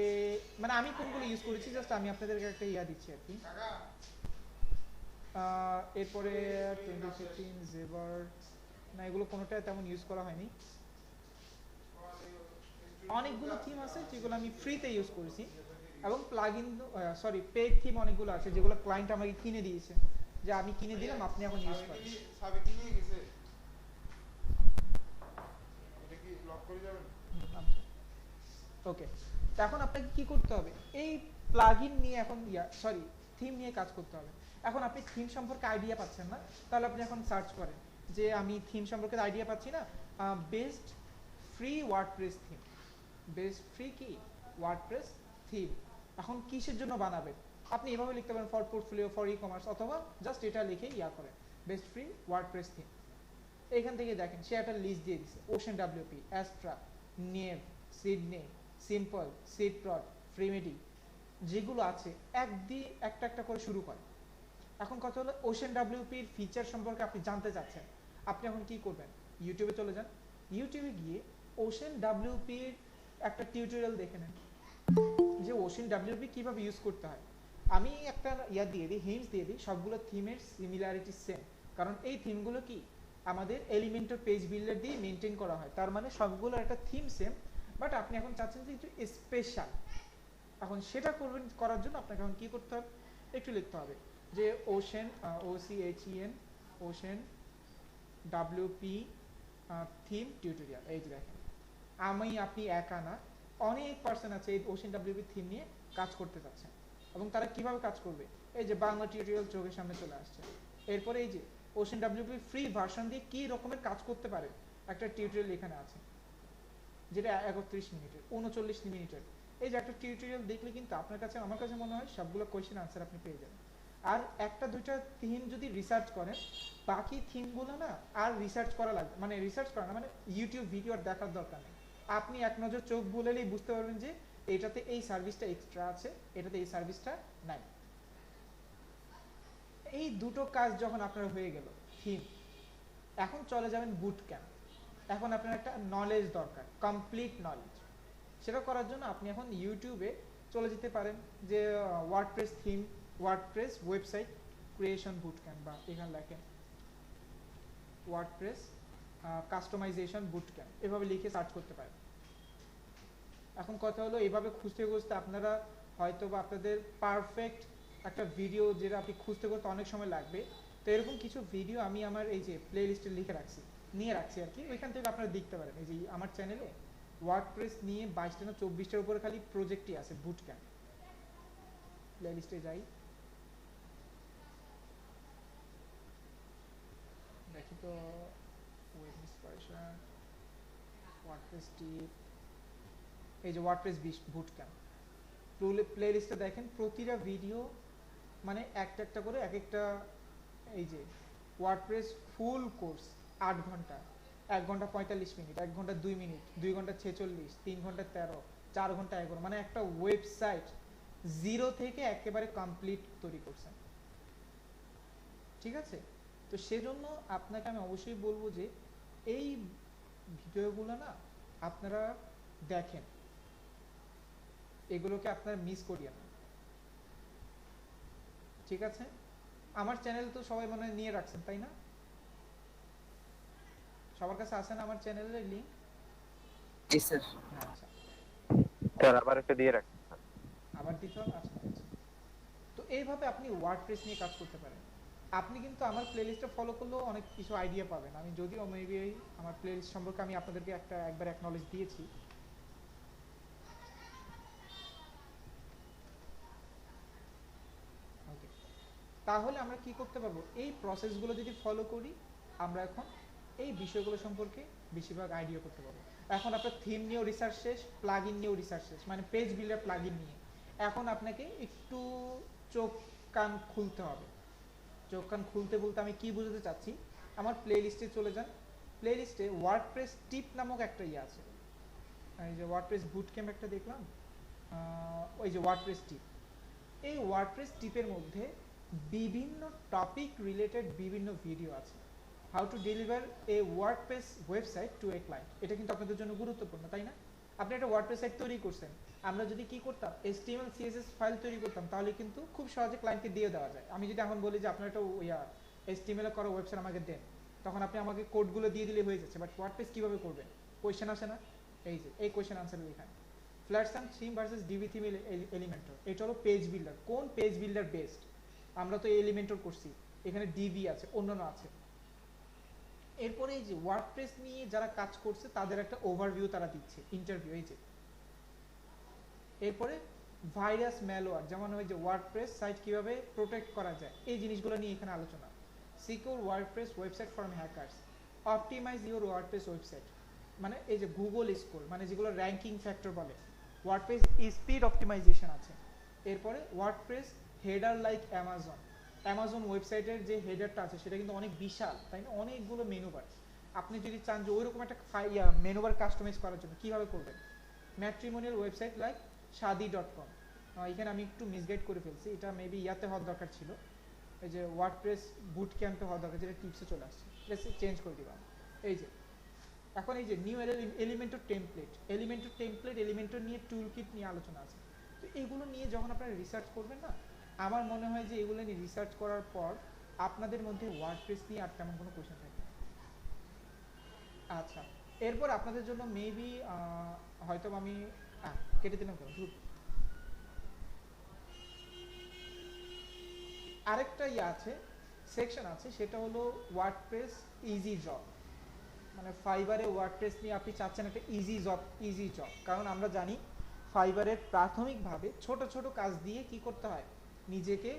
মানে আমি কোনগুলো ইউজ করেছি জাস্ট আমি আপনাদেরকে একটা ইয়া দিচ্ছি আর কি। এরপরে 2015 জেভার, না এগুলো কোনোটাই তেমন ইউজ করা হয়নি। অনেকগুলো থিম আছে যেগুলো আমি ফ্রিতে ইউজ করেছি, এবং প্লাগইন সরি পেড থিম অনেকগুলো আছে যেগুলো ক্লায়েন্ট আমাকে কিনে দিয়েছে, যে আমি কিনে দিলাম আপনি এখন ইউজ করেন। ওকে, এখন আপনাকে কি করতে হবে, এই প্লাগইন নিয়ে এখন সরি থিম নিয়ে কাজ করতে হবে। এখন আপনি থিম সম্পর্কে আইডিয়া পাচ্ছেন না, তাহলে আপনি এখন সার্চ করেন যে আমি থিম সম্পর্কে আইডিয়া পাচ্ছি না, best free WordPress theme, best free কি ওয়ার্ডপ্রেস থিম। এখন কিসের জন্য বানাবেন আপনি এভাবে লিখতে পারেন, ফর পোর্টফোলিও, ফর ই-কমার্স, অথবা জাস্ট এটা লিখে করেন বেস্ট ফ্রি ওয়ার্ডপ্রেস থিম। এইখান থেকে দেখেন সে একটা লিস্ট দিয়ে দিচ্ছে, Ocean WP, Astra, Neve, Sydney, Simple, SeedProd, ফ্রিমেডি, যেগুলো আছে একটা একটা করে শুরু করে। এখন কথা হলো ওশেন WPর ফিচার সম্পর্কে আপনি জানতে চাচ্ছেন, আপনি এখন কি করবেন, ইউটিউবে চলে যান, ইউটিউবে গিয়ে ওশেন WPর একটা টিউটোরিয়াল দেখে নেন যে ওশেন WP কিভাবে ইউজ করতে হয়। আমি একটা দিয়ে দিই, হিন্টস দিয়ে দিই, সবগুলো থিমের সিমিলারিটি সেম, কারণ এই থিমগুলো কি আমাদের এলিমেন্টর পেজ বিল্ডার দিয়ে মেনটেন করা হয়, তার মানে সবগুলো একটা থিম সেম, বাট আপনি এখন চাচ্ছেন যে একটু স্পেশাল। এখন সেটা করার জন্য আপনাকে এখন কি করতে হবে, একটু লিখতে হবে যে ocean OCHEN ocean WP theme tutorial. এই যে দেখেন আপনি একা না, অনেক পার্সন আছে এই ওশেন WP থিম নিয়ে কাজ করতে চাচ্ছেন, এবং তারা কিভাবে কাজ করবে, এই যে বাংলা টিউটোরিয়াল চোখের সামনে চলে আসছে। এরপরে এই যে ওশন ডাব্লিউপি ফ্রি ভার্সন দিয়ে কি রকমের কাজ করতে পারে একটা টিউটোরিয়াল এখানে আছে, যেটা 31 মিনিটের 39 মিনিটের। এই যে একটা টিউটোরিয়াল দেখলে কিন্তু আপনার কাছে আমার কাছে মনে হয় সবগুলো কোয়েশ্চেন আনসার আপনি পেয়ে যাবেন। আর একটা দুইটা থিম যদি রিসার্চ করেন, বাকি থিমগুলো না আর রিসার্চ করা লাগবে, মানে রিসার্চ করা না, মানে ইউটিউব ভিডিও আর দেখার দরকার নেই। আপনি এক নজর চোখ বুলালেই বুঝতে পারবেন যে এটাতে এই সার্ভিসটা এক্সট্রা আছে, এটাতে এই সার্ভিসটা নাই। এই দুটো কাজ যখন আপনার হয়ে গেল থিম, এখন চলে যাবেন বুট ক্যাম্প। এখন আপনার একটা নলেজ দরকার, কমপ্লিট নলেজ। সেটা করার জন্য আপনি এখন ইউটিউবে চলে যেতে পারেন যে WordPress theme, WordPress website creation boot camp, বা এখানে লেখেন ওয়ার্ডপ্রেস কাস্টমাইজেশন বুট ক্যাম্প, এভাবে লিখে সার্চ করতে পারেন। এখন কথা হলো এভাবে খুঁজতে খুঁজতে আপনারা হয়তো বা আপনাদের পারফেক্ট একটা ভিডিও যেটা আপনি খুঁজতে করতে অনেক সময় লাগবে। তো এরকম কিছু ভিডিও আমি আমার এই যে প্লে লিস্টে লিখে রাখছি, নিয়ে রাখছি আর কি, ওইখান থেকে আপনারা দেখতে পারেন। এই যে আমার চ্যানেলে ওয়ার্ডপ্রেস নিয়ে 22টা না 24টার উপরে খালি প্রজেক্টই আছে, বুট ক্যাম্প। প্লে লিস্টে যাই, দেখি তো ওয়েব ইন্সপিরেশন ওয়ার্ডপ্রেস টিপ, এই যে ওয়ার্ডপ্রেস বুট ক্যাম্প প্লে লিস্টে দেখেন প্রতিটা ভিডিও মানে একটা একটা করে এক একটা, এই যে ওয়ার্ডপ্রেস ফুল কোর্স 8 ঘন্টা, 1 ঘন্টা 45 মিনিট, 1 ঘন্টা 2 মিনিট, 2 ঘন্টা 46, 3 ঘন্টা 13, 4 ঘন্টা 11, মানে একটা ওয়েবসাইট জিরো থেকে একেবারে কমপ্লিট তৈরি করছেন। ঠিক আছে, তো সেজন্য আপনাকে আমি অবশ্যই বলবো যে এই ভিডিওগুলো না আপনারা দেখেন, এগুলোকে আপনারা মিস করিয়েন না। ঠিক আছে, আমার চ্যানেল তো সবাই মনে হয় নিয়ে রাখছেন তাই না? সবার কাছে আছে না আমার চ্যানেলের লিংক? জি স্যার। আচ্ছা, স্যার আবার একটা দিয়ে রাখেন। আবার দিতে হবে। আচ্ছা আচ্ছা, তো এইভাবে আপনি ওয়ার্ডপ্রেস নিয়ে কাজ করতে পারেন। আপনি কিন্তু আমার প্লেলিস্টে ফলো করলেও অনেক কিছু আইডিয়া পাবেন। আমি যদিও মেবি আমার প্লেলিস্ট সম্পর্কে আমি আপনাদেরকে একবার অ্যাকনলেজ দিয়েছি। ওকে, তাহলে আমরা কি করতে পারবো, এই প্রসেসগুলো যদি ফলো করি আমরা এখন এই বিষয়গুলো সম্পর্কে বেশিরভাগ আইডিয়া করতে পারবো। এখন আপনার থিম নিয়েও রিসার্চ শেষ, প্লাগইন নিয়েও রিসার্চ শেষ, মানে পেজ বিল্ডার প্লাগইন নিয়ে এখন আপনাকে একটু চোখ কান খুলতে হবে। চোখ কান খুলতে বলতে আমি কি বুঝতে চাচ্ছি, আমার প্লে লিস্টে চলে যান। প্লে লিস্টে ওয়ার্ডপ্রেস টিপ নামক একটা ইয়ে আছে, এই যে ওয়ার্ডপ্রেস বুট ক্যাম্প একটা দেখলাম, ওই যে ওয়ার্ডপ্রেস টিপ। এই ওয়ার্ডপ্রেস টিপের মধ্যে বিভিন্ন টপিক রিলেটেড বিভিন্ন ভিডিও আছে। How to deliver A WordPress website two a client, এটা কিন্তু আপনাদের জন্য গুরুত্বপূর্ণ তাই না? আপনি একটা ওয়ার্ডপ্রেস সাইট তৈরি করছেন, আমরা যদি কি করতাম HTML CSS ফাইল তৈরি করতাম তাহলে কিন্তু খুব সহজে ক্লায়েন্টকে দিয়ে দেওয়া যায়। আমি যদি এখন বলি যে আপনার একটা HTML করা ওয়েবসাইট আমাকে দেন, তখন আপনি আমাকে কোডগুলো দিয়ে দিলে হয়ে যাচ্ছে। বাট ওয়ার্ডপ্রেস কিভাবে করবেন, কোয়েশ্চেন আসে না? এই যে এই কোয়েশ্চেন আনসার এখানে flats and theme versus DB theme Elementor, এটা হলো পেজ বিল্ডার। কোন পেজ বিল্ডার বেস্ট? আমরা তো এলিমেন্টর করছি, এখানে ডিবি আছে, অন্যান্য আছে। এরপরে এই যে ওয়ার্ডপ্রেস নিয়ে যারা কাজ করছে তাদের একটা ওভারভিউ তারা দিচ্ছে, ইন্টারভিউ। এই যে এরপরে ভাইরাস ম্যালওয়্যার, যেমন ওই যে ওয়ার্ডপ্রেস সাইট কিভাবে প্রোটেক্ট করা যায়, এই জিনিসগুলো নিয়ে এখানে আলোচনা। Secure WordPress website from hackers, optimize your WordPress website, মানে এই যে গুগল স্কোর, মানে যেগুলো র্যাঙ্কিং ফ্যাক্টর বলে, ওয়ার্ডপ্রেস স্পিড অপটিমাইজেশন আছে। এরপরে WordPress header like Amazon, Amazon ওয়েবসাইটের যে হেডারটা আছে সেটা কিন্তু অনেক বিশাল তাই না, অনেকগুলো মেনু বার। আপনি যদি চান যে ওইরকম একটা মেনু বার কাস্টমাইজ করার জন্য কীভাবে করবেন? ম্যাট্রিমোনিয়াল ওয়েবসাইট লাইক shadi.com, এখানে আমি একটু মিসগাইড করে ফেলছি, এটা মেবি ইয়াতে হওয়ার দরকার ছিল, এই যে ওয়ার্ডপ্রেস বুট ক্যাম্পে হওয়ার দরকার, যেটা টিপসে চলে আসছে, চেঞ্জ করে দিলাম। এই যে এখন এই যে নিউ এলিমেন্টর টেমপ্লেট, এলিমেন্টর নিয়ে টুল কিট নিয়ে আলোচনা আছে। তো এগুলো নিয়ে যখন আপনারা রিসার্চ করবেন না, আমার মনে হয় যে এগুলো নিয়ে রিসার্চ করার পর আপনাদের মধ্যে ওয়ার্ডপ্রেস নিয়ে আর তেমন কোনো কোয়েশ্চেন থাকবে না। আচ্ছা, এরপর আপনাদের জন্য মেবি হয়তো আমি কেটে দিলাম কেন, আরেকটা আছে সেকশন আছে, সেটা হলো ওয়ার্ডপ্রেস ইজি জব। মানে ফাইবারে ওয়ার্ডপ্রেস নিয়ে আপনি চাচ্ছেন একটা ইজি জব, কারণ আমরা জানি ফাইবারের প্রাথমিকভাবে ছোট ছোট কাজ দিয়ে কি করতে হয়, নিজেকে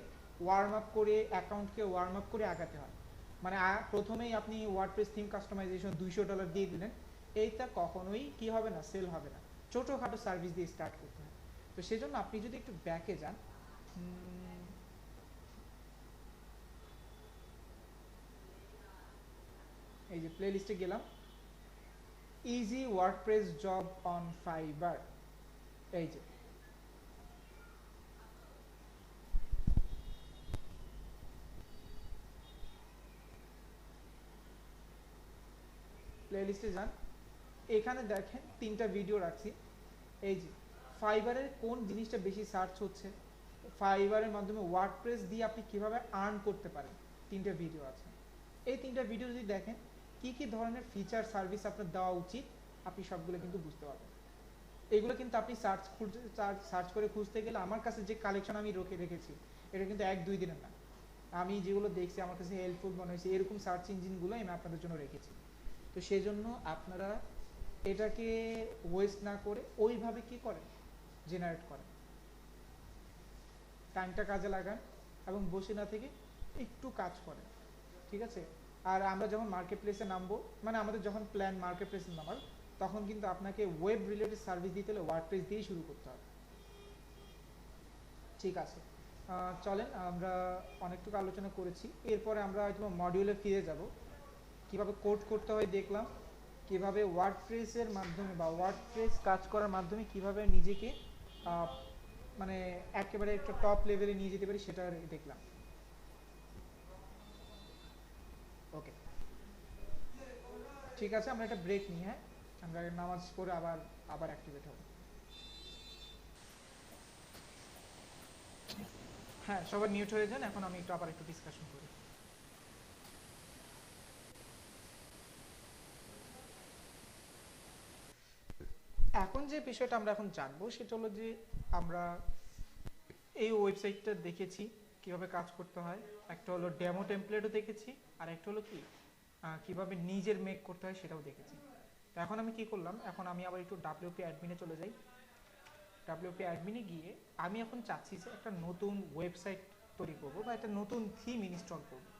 ওয়ার্ম আপ করে, অ্যাকাউন্টকে ওয়ার্ম আপ করে আগাতে হয়। মানে প্রথমেই আপনি ওয়ার্ডপ্রেস থিম কাস্টমাইজেশন $200 দিয়ে দিলেন, এইটা কখনোই কি হবে না, সেল হবে না। ছোটোখাটো সার্ভিস দিয়ে স্টার্ট করতে হয়। তো সেজন্য আপনি যদি একটু ব্যাকে যান, এই যে প্লে লিস্টে গেলাম, easy WordPress job on fibre, এই যে প্লে লিস্টে যান, এখানে দেখেন 3টা ভিডিও রাখছি। এই যে ফাইবারের কোন জিনিসটা বেশি সার্চ হচ্ছে, ফাইবারের মাধ্যমে ওয়ার্ডপ্রেস দিয়ে আপনি কিভাবে আর্ন করতে পারেন, 3টা ভিডিও আছে। এই 3টা ভিডিও যদি দেখেন কি কি ধরনের ফিচার সার্ভিস আপনার দেওয়া উচিত, আপনি সবগুলো কিন্তু বুঝতে পারবেন। এগুলো কিন্তু আপনি সার্চ করে খুঁজতে গেলে, আমার কাছে যে কালেকশন আমি রেখেছি এটা কিন্তু 1-2 দিনের না, আমি যেগুলো দেখছি আমার কাছে হেল্পফুল মনে হয়েছে এরকম সার্চ ইঞ্জিনগুলো আমি আপনাদের জন্য রেখেছি। তো সেই জন্য আপনারা এটাকে ওয়েস্ট না করে ওইভাবে কি করেন, জেনারেট করেন, টাইমটা কাজে লাগান এবং বসে না থেকে একটু কাজ করেন, ঠিক আছে? আর আমরা যখন মার্কেট প্লেসে নামবো, মানে আমাদের যখন প্ল্যান মার্কেট প্লেসে নামার, তখন কিন্তু আপনাকে ওয়েব রিলেটেড সার্ভিস দিতে হলে ওয়ার্ডপ্রেস দিয়েই শুরু করতে হবে, ঠিক আছে? চলেন, আমরা অনেকটুকু আলোচনা করেছি, এরপরে আমরা হয়তো মডিউলে ফিরে যাব। কিভাবে কোড করতে হয় দেখলাম, কিভাবে ওয়ার্ডপ্রেসের মাধ্যমে বা ওয়ার্ডপ্রেস কাজ করার মাধ্যমে কিভাবে নিজেকে মানে একেবারে একটা টপ লেভেলে নিয়ে যেতে পারি সেটা দেখলাম। ওকে, ঠিক আছে, আমরা একটা ব্রেক নিই, হ্যাঁ, আমরা নামাজ পড়ে আবার অ্যাক্টিভেট হব। হ্যাঁ, সবার মিউট হয়ে যান, এখন আমি আবার একটু ডিসকাশন করি। এখন যে বিষয়টা আমরা এখন জানবো সেটা হলো যে আমরা এই ওয়েবসাইটটা দেখেছি কিভাবে কাজ করতে হয়, একটা হলো ডেমো টেমপ্লেটও দেখেছি, আর একটা হলো কি কিভাবে নিজের মেক করতে হয় সেটাও দেখেছি। তো এখন আমি কি করলাম, এখন আমি আবার একটু WP অ্যাডমিনে চলে যাই। WP অ্যাডমিনে গিয়ে আমি এখন চাচ্ছি যে একটা নতুন ওয়েবসাইট তৈরি করবো বা একটা নতুন থিম ইনস্টল করবো।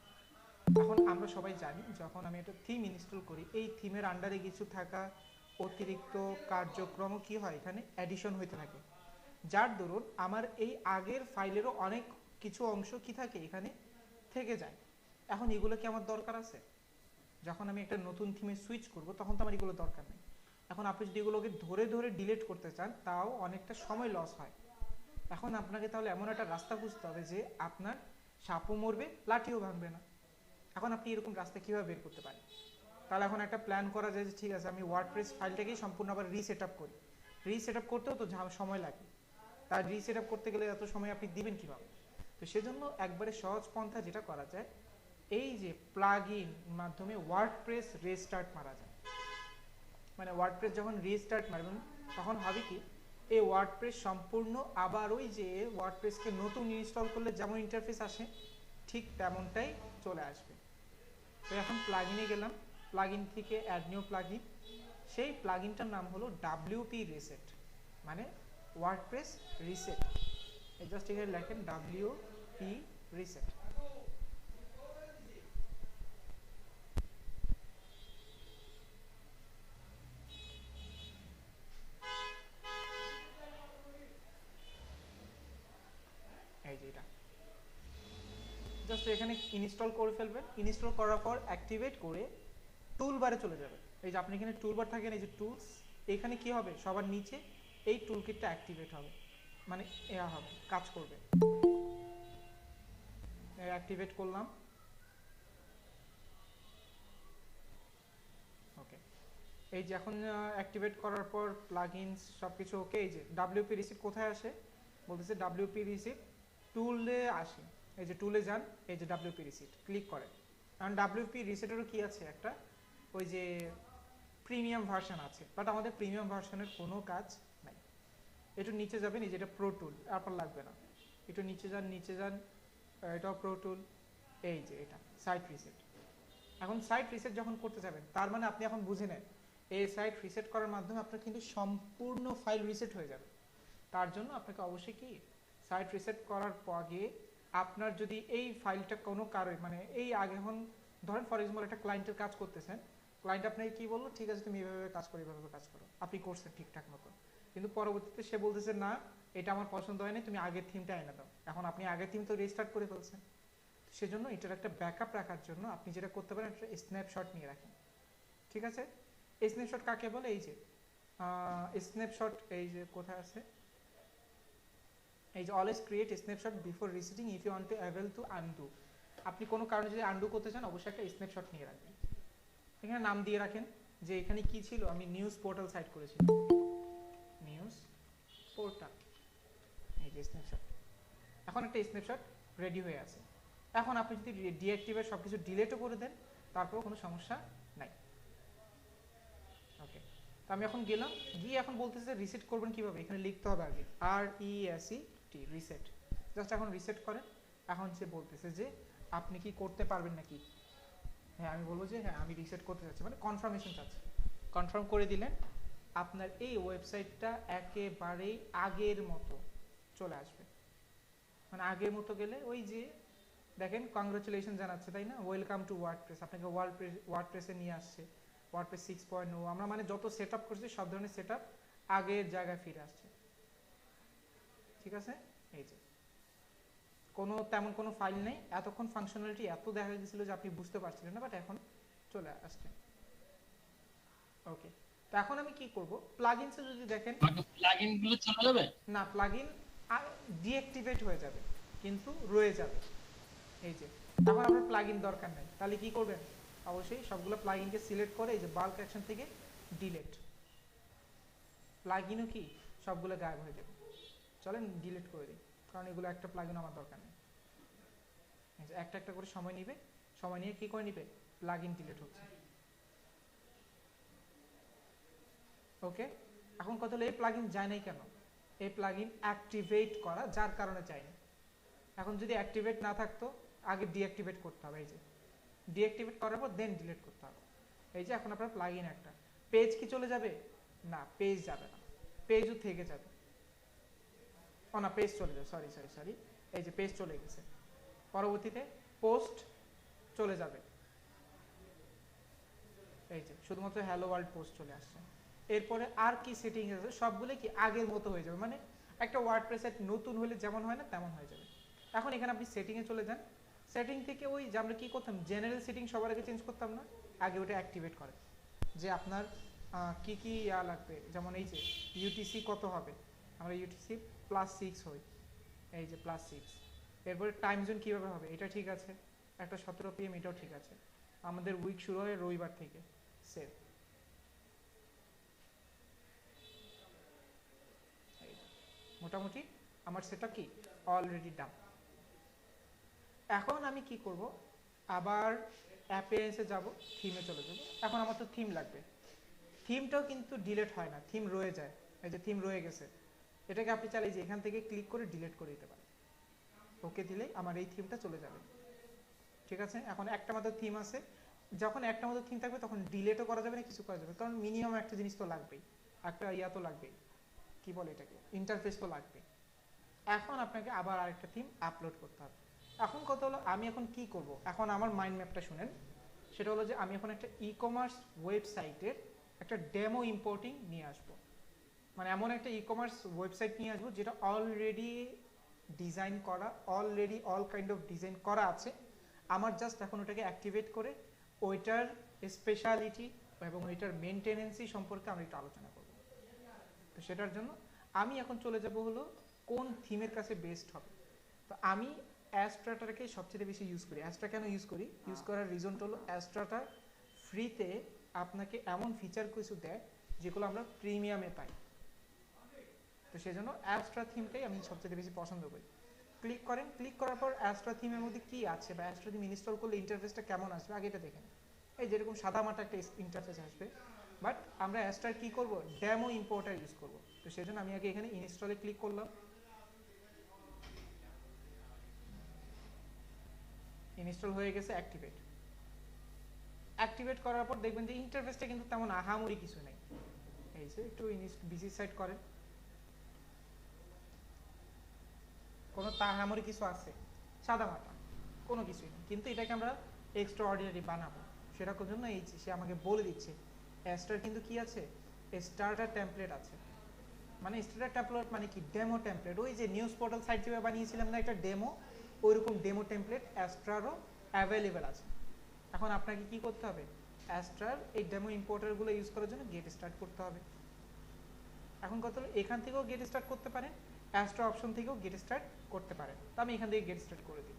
এখন আমরা সবাই জানি যখন আমি একটা থিম ইনস্টল করি, এই থিমের আন্ডারে কিছু থাকা অতিরিক্ত কার্যক্রমও কি হয়, এখানে অ্যাডিশন হইতে থাকে, যার দরুন আমার এই আগের ফাইলেরও অনেক কিছু অংশ কি থাকে এখানে থেকে যায়। এখন এগুলো কি আমার দরকার আছে? যখন আমি একটা নতুন থিমে সুইচ করব তখন তো আমার এগুলো দরকার নেই। এখন আপনি যদি এগুলোকে ধরে ধরে ডিলিট করতে চান তাও অনেকটা সময় লস হয়। এখন আপনাকে তাহলে এমন একটা রাস্তা খুঁজতে হবে যে আপনার সাপও মরবে, লাঠিও ভাঙবে না। এখন আপনি এরকম রাস্তা কীভাবে বের করতে পারেন? তাহলে এখন একটা প্ল্যান করা যায় যে ঠিক আছে, আমি ওয়ার্ডপ্রেস ফাইলটাকেই সম্পূর্ণ আবার রিসেট আপ করি। রিসেট আপ করতেও তো সময় লাগে, তার রিসেট আপ করতে গেলে এত সময় আপনি দিবেন কীভাবে? তো সেজন্য একবারে সহজ পন্থা যেটা করা যায়, এই যে প্লাগ ইন মাধ্যমে ওয়ার্ডপ্রেস রিস্টার্ট মারা যায়। মানে ওয়ার্ডপ্রেস যখন রিস্টার্ট মারবেন তখন হবে কি, এই ওয়ার্ডপ্রেস সম্পূর্ণ আবার ওই যে ওয়ার্ডপ্রেসকে নতুন ইনস্টল করলে যেমন ইন্টারফেস আসে ঠিক তেমনটাই চলে আসবে। তো এখন প্লাগ ইনে গেলাম, প্লাগ ইন থেকে অ্যাড নিউ প্লাগ ইন, সেই প্লাগ ইনটার নাম হলো WP রিসেট, মানে ওয়ার্ডপ্রেস রিসেট। জাস্ট এখানে লেখেন WP রিসেট। এই যে এটা জাস্ট এখানে ইনস্টল করে ফেলবেন, ইনস্টল করার পর অ্যাক্টিভেট করে টুল বারে চলে যাবে। এই যে আপনি এখানে টুল বার থাকেন, এই যে টুলস, এখানে কি হবে সবার নিচে এই টুল কিটটা অ্যাক্টিভেট হবে, মানে এরা হবে, কাজ করবে। অ্যাক্টিভেট করলাম, ওকে। এই যে এখন অ্যাক্টিভেট করার পর প্লাগইনস সবকিছু ওকে। এই যে WP রিসিট কোথায় আসে বলতেছে, WP রিসিট টুলে আসে। এই যে টুলে যান, এই যে WP রিসিট ক্লিক করেন। কারণ WP রিসিটেরও কি আছে, একটা ওই যে প্রিমিয়াম ভার্সন আছে, বাট আমাদের প্রিমিয়াম ভার্সনের কোনো কাজ নাই। একটু নিচে যাবেন, এই যে এটা প্রো টুল, আপনার লাগবে না, একটু নিচে যান, নিচে যান, এটাও প্রো টুল, এই যে এটা সাইট রিসেট। এখন সাইট রিসেট যখন করতে যাবেন তার মানে আপনি এখন বুঝে নেন এই সাইট রিসেট করার মাধ্যমে আপনার কিন্তু সম্পূর্ণ ফাইল রিসেট হয়ে যাবে। তার জন্য আপনাকে অবশ্যই কি সাইট রিসেট করার আগে আপনার যদি এই ফাইলটা কোনো কারণে মানে এই আগে এখন ধরেন ফর এক্সাম্পল একটা ক্লায়েন্টের কাজ করতেছেন, ক্লায়েন্ট আপনাকে কি বললো, ঠিক আছে তুমি এভাবে কাজ করো, এভাবে কাজ করো, আপনি করছেন ঠিকঠাক মতো, কিন্তু পরবর্তীতে সে বলতেছে না এটা আমার পছন্দ হয়নি, তুমি আগের থিমটা এনে দাও। এখন আপনি আগের থিম তো রিস্টার্ট করে ফেলছেন, সেজন্য এটার একটা ব্যাকআপ রাখার জন্য আপনি যেটা করতে পারেন, একটা স্ন্যাপশট নিয়ে রাখেন। ঠিক আছে, এই স্ন্যাপশট কাকে বলে, এই যে স্ন্যাপশট, এই যে কোথায় আছে, এই যে always create snapshot before resetting if you want to avail to undo. আপনি কোনো কারণে যদি আনডু করতে চান অবশ্যই একটা স্ন্যাপশট নিয়ে রাখবেন। এখানে নাম দিয়ে রাখেন যে এখানে কি ছিল, আমি নিউজ পোর্টাল সাইট করেছি, নিউজ পোর্টাল, এই যে স্ন্যাপশট। এখন একটা স্ন্যাপশট রেডি হয়ে আছে। এখন আপনি যদি ডিঅ্যাক্টিভেট সব কিছু ডিলেটও করে দেন তারপরেও কোনো সমস্যা নাই। ওকে, তো আমি এখন গেলাম, গিয়ে এখন বলতেছে রিসেট করবেন কিভাবে, এখানে লিখতে হবে আগে RESET রিসেট। জাস্ট এখন রিসেট করেন। এখন সে বলতেছে যে আপনি কি করতে পারবেন নাকি, হ্যাঁ আমি বলবো যে হ্যাঁ আমি রিসেট করতে চাচ্ছি, মানে কনফার্মেশন চাচ্ছি। কনফার্ম করে দিলেন, আপনার এই ওয়েবসাইটটা একেবারেই আগের মতো চলে আসবে। মানে আগের মতো গেলে ওই যে দেখেন কংগ্রাচুলেশন জানাচ্ছে তাই না, ওয়েলকাম টু ওয়ার্ডপ্রেস, আপনাকে ওয়ার্ডপ্রেসে নিয়ে আসছে, ওয়ার্ডপ্রেস 6.0। আমরা মানে যত সেট আপ করছি সব ধরনের সেট আপ আগের জায়গায় ফিরে আসছে। ঠিক আছে, এই যে তেমন কোনো ফাইল নেই, এতক্ষণ ফাংশনালিটি এত দেখা গেছিল যে আপনি বুঝতে পারছিলেন না, বাট এখন চলে আসছে। ওকে, তো এখন আমি কি করব, প্লাগইনসে যদি দেখেন প্লাগইন গুলো চলে যাবে না, প্লাগইন ডিঅ্যাক্টিভেট হয়ে যাবে কিন্তু রয়ে যাবে। এই যে এখন আপনার প্লাগইন দরকার নেই, তাহলে কি করবেন, অবশ্যই সবগুলো প্লাগইনকে সিলেক্ট করে এই যে বাল্ক অ্যাকশন থেকে ডিলিট, প্লাগইনও কি সবগুলো গায়েব হয়ে যাবে। চলেন ডিলিট করে দিই, কারণ এগুলো একটা প্লাগইন আমার দরকার নেই। এই যে একটা একটা করে সময় নিবে, সময় নিয়ে কি করে নিবে, প্লাগইন ডিলিট হচ্ছে। ওকে, এখন কথা হলো এই প্লাগইন যায় নাই কেন, এই প্লাগইন অ্যাক্টিভেট করা যার কারণে চাইনি। এখন যদি অ্যাক্টিভেট না থাকতো আগে ডিঅ্যাক্টিভেট করতে হবে, এই যে ডিঅ্যাক্টিভেট করার পর দেন ডিলিট করতে হবে। এই যে এখন আপনার প্লাগইন একটা, পেজ কি চলে যাবে, না পেজ যাবে না, পেজও থেকে যাবে, ও না পেজ চলে যাবে, সরি সরি সরি, এই যে পেজ চলে গেছে। পরবর্তীতে পোস্ট চলে যাবে, এই যে শুধুমাত্র হ্যালো ওয়ার্ল্ড পোস্ট চলে আসছে। এরপরে আর কি সেটিং আছে সবগুলো কি আগের মতো হয়ে যাবে, মানে একটা ওয়ার্ডপ্রেস সাইট নতুন হলে যেমন হয় না তেমন হয়ে যাবে। এখন এখানে আপনি সেটিংয়ে চলে যান, সেটিং থেকে ওই যে আমরা কি করতাম, জেনারেল সেটিং সবার আগে চেঞ্জ করতাম না, আগে ওটা অ্যাক্টিভেট করে যে আপনার কি কি লাগবে, যেমন এই যে ইউটিসি কত হবে, আমরা ইউটিসি +6 হই, এই যে +6। এরপরে টাইম জোন কীভাবে হবে, এটা ঠিক আছে, একটা 17 PM এটাও ঠিক আছে। আমাদের উইক শুরু হয় রবিবার থেকে, সেভ। মোটামুটি আমার সেটআপ কি অলরেডি ডান। এখন আমি কি করব, আবার অ্যাপিয়ারেন্সে যাব, থিমে চলে যাব। এখন আমার তো থিম লাগবে, থিমটাও কিন্তু ডিলিট হয় না, থিম রয়ে যায়। এই যে থিম রয়ে গেছে, এটাকে আপনি চাইলে যে এখান থেকে ক্লিক করে ডিলিট করে দিতে পারেন। ওকে দিলেই আমার এই থিমটা চলে যাবে। ঠিক আছে, এখন একটা মাত্র থিম আছে, যখন একটা মাত্র থিম থাকবে তখন ডিলিটও করা যাবে না, কিছু করা যাবে, কারণ মিনিমাম একটা জিনিস তো লাগবেই, একটা ইয়া তো লাগবেই, কি বলে এটাকে, ইন্টারফেস তো লাগবে। এখন আপনাকে আবার আরেকটা থিম আপলোড করতে হবে। এখন কথা হলো আমি এখন কি করব, এখন আমার মাইন্ড ম্যাপটা শুনেন, সেটা হলো যে আমি এখন একটা ই-কমার্স ওয়েবসাইটের একটা ডেমো ইম্পোর্টিং নিয়ে আসব। মানে এমন একটা ই-কমার্স ওয়েবসাইট নিয়ে আসবো যেটা অলরেডি ডিজাইন করা, already all kind of design করা আছে, আমার জাস্ট এখন ওটাকে অ্যাক্টিভেট করে ওইটার স্পেশালিটি এবং ওইটার মেনটেনেন্সি সম্পর্কে আমরা একটু আলোচনা করব। তো সেটার জন্য আমি এখন চলে যাব হলো কোন থিমের কাছে বেস্ট হবে। তো আমি অ্যাস্ট্রাটাকে সবচেয়ে বেশি ইউজ করি। অ্যাস্ট্রা কেন ইউজ করি, ইউজ করার রিজনটা হলো অ্যাস্ট্রাটা ফ্রিতে আপনাকে এমন ফিচার কিছু দেয় যেগুলো আমরা প্রিমিয়ামে পাই। তো সেই জন্য অ্যাস্ট্রা থিমটাই আমি সবচেয়ে বেশি পছন্দ করি। ক্লিক করেন, ক্লিক করার পর অ্যাস্ট্রা থিমের মধ্যে কি আছে বা অ্যাস্ট্রা থিম ইনস্টল করলে ইন্টারফেসটা কেমন আসবে আগে এটা দেখেন। এই যেরকম সাদামাটা একটা ইন্টারফেস আসবে, বাট আমরা অ্যাস্ট্রার কি করব, ডেমো ইম্পোর্টার ইউজ করব। তো সেই জন্য আমি আগে এখানে ইনস্টলে ক্লিক করলাম, ইনস্টল হয়ে গেছে, অ্যাক্টিভেট। অ্যাক্টিভেট করার পর দেখবেন যে ইন্টারফেসটা কিন্তু তেমন আহামরি কিছু নেই। এই যে একটু বিজি সাইট করেন, কোনো তাহামরি কিছু আছে, সাদামাটা কোনো কিছুই নেই, কিন্তু এটাকে আমরা এক্সট্রা অর্ডিনারি বানাবো, সেটার জন্য এই সে আমাকে বলে দিচ্ছে স্টার কিন্তু কি আছে, স্টার্টার টেমপ্লেট আছে। মানে স্টার্টার টেমপ্লেট মানে কি, ডেমো টেমপ্লেট। ওই যে নিউজ পোর্টাল সাইট যেভাবে বানিয়েছিলাম না একটা ডেমো, ওইরকম ডেমো টেমপ্লেট অ্যাস্ট্রারও অ্যাভেলেবেল আছে। এখন আপনাকে কি করতে হবে, অ্যাস্ট্রার এই ডেমো ইম্পোর্টারগুলো ইউজ করার জন্য গেট স্টার্ট করতে হবে। এখন কত, এখান থেকেও গেট স্টার্ট করতে পারেন, অ্যাস্ট্রা অপশন থেকেও গেট স্টার্ট করতে পারেন। তো আমি এখান থেকে গেট স্টার্ট করে দিই।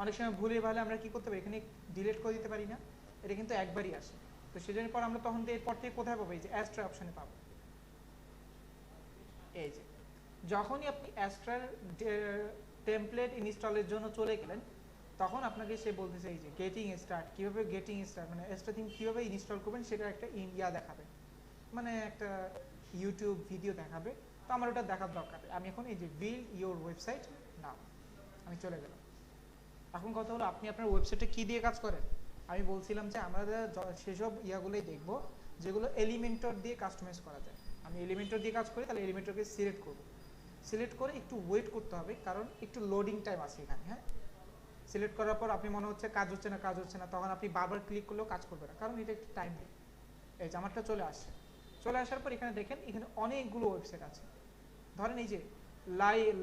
অনেক সময় ভুলে ভালে আমরা কি করতে পারি, এখানে ডিলিট করে দিতে পারি না, এটা কিন্তু একবারই আসে। তো সেজন্য পর আমরা তখন এরপর থেকে কোথায় পাবো, এই যে অ্যাস্ট্রা অপশনে পাবো। এই যে যখনই আপনি অ্যাস্ট্রার টেমপ্লেট ইনস্টলের জন্য চলে গেলেন, তখন আপনাকে সে বলতেছে এই যে গেটিং স্টার্ট, কীভাবে গেটিং স্টার্ট মানে অ্যাস্ট্রা থিম কীভাবে ইনস্টল করবেন সেটা একটা ইন্ডিয়া দেখাবে, মানে একটা ইউটিউব ভিডিও দেখাবে। তো আমার ওটা দেখার দরকার, আমি এখন এই যে বিল্ড ইওর ওয়েবসাইট নাও, আমি চলে গেলাম। এখন কথা হলো আপনি আপনার ওয়েবসাইটে কি দিয়ে কাজ করেন। আমি বলছিলাম যে আমরা সেসব ইয়াগুলোই দেখব যেগুলো এলিমেন্টর দিয়ে কাস্টমাইজ করা যায়। আমি এলিমেন্টর দিয়ে কাজ করি, তাহলে এলিমেন্টরকে সিলেক্ট করব, সিলেক্ট করে একটু ওয়েট করতে হবে কারণ একটু লোডিং টাইম আছে এখানে। হ্যাঁ, সিলেক্ট করার পর আপনি মনে হচ্ছে কাজ হচ্ছে না কাজ হচ্ছে না, তখন আপনি বারবার ক্লিক করলেও কাজ করবে না, কারণ এটা একটু টাইম নেই। এই যে আমারটা চলে আসছে, চলে আসার পর এখানে দেখেন এখানে অনেকগুলো ওয়েবসাইট আছে। ধরেন এই যে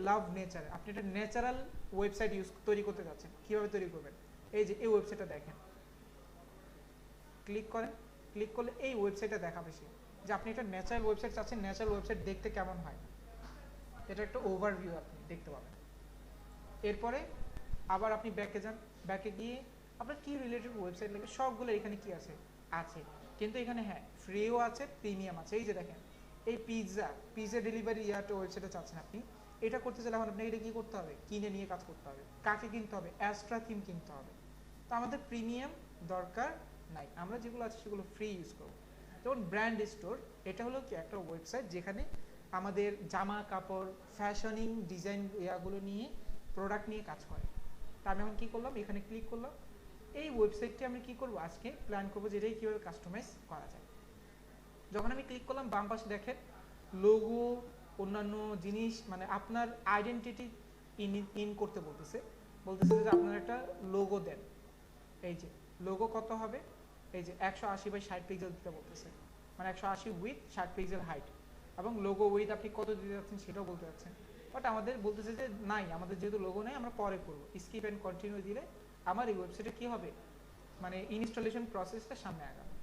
লাভ নেচার, আপনি একটা ন্যাচারাল ওয়েবসাইট তৈরি করতে যাচ্ছেন, কিভাবে তৈরি করবেন, এই যে এই ওয়েবসাইটটা দেখেন, ক্লিক করেন, ক্লিক করলে এই ওয়েবসাইটটা দেখাবে সে যে আপনি একটা ন্যাচারাল ওয়েবসাইট চাচ্ছেন, ন্যাচারাল ওয়েবসাইট দেখতে কেমন হয়, এটা একটা ওভারভিউ আপনি দেখতে পাবেন। এরপরে আবার আপনি ব্যাকে যান, ব্যাকে গিয়ে আপনার কি রিলেটেড ওয়েবসাইট লাগে সবগুলো এখানে কি আছে আছে, কিন্তু এখানে হ্যাঁ ফ্রিও আছে, প্রিমিয়াম আছে। এই যে দেখেন এই পিৎজা ডেলিভারি ইয়াটা ওয়েবসাইটে চাচ্ছেন আপনি, এটা করতে চাইলে এখন আপনাকে এটা কি করতে হবে, কিনে নিয়ে কাজ করতে হবে। কাকে কিনতে হবে, অ্যাস্ট্রা থিম কিনতে হবে। তো আমাদের প্রিমিয়াম দরকার নাই, আমরা যেগুলো আছে সেগুলো ফ্রি ইউজ করব। যেমন ব্র্যান্ড স্টোর, এটা হলো কি একটা ওয়েবসাইট যেখানে আমাদের জামা কাপড় ফ্যাশনিং ডিজাইন ইয়াগুলো নিয়ে প্রোডাক্ট নিয়ে কাজ করে। তা আমি এখন কী করলাম, এখানে ক্লিক করলাম, এই ওয়েবসাইটটি আমি কি করব আজকে প্ল্যান করবো যে এটাই কীভাবে কাস্টমাইজ করা যায়। যখন আমি ক্লিক করলাম বাম পাশে দেখেন লোগো, অন্যান্য জিনিস, মানে আপনার আইডেন্টিটি ইন করতে বলতেছে যে আপনার একটা লোগো দেন। এই যে লোগো কত হবে, এই যে 180/60 পিক্সেল দিতে বলতেছে, মানে 180 উইথ 60 পিক্সেল হাইট, এবং লোগো উইথ আপনি কত দিতে যাচ্ছেন সেটাও বলতে যাচ্ছেন। বাট আমাদের বলতেছে যে নাই, আমাদের যেহেতু লোগো নেই আমরা পরে করবো, স্কিপ অ্যান্ড কন্টিনিউ দিলে আমার এই ওয়েবসাইটে কী হবে, মানে ইনস্টলেশন প্রসেসটা সামনে আগাবে।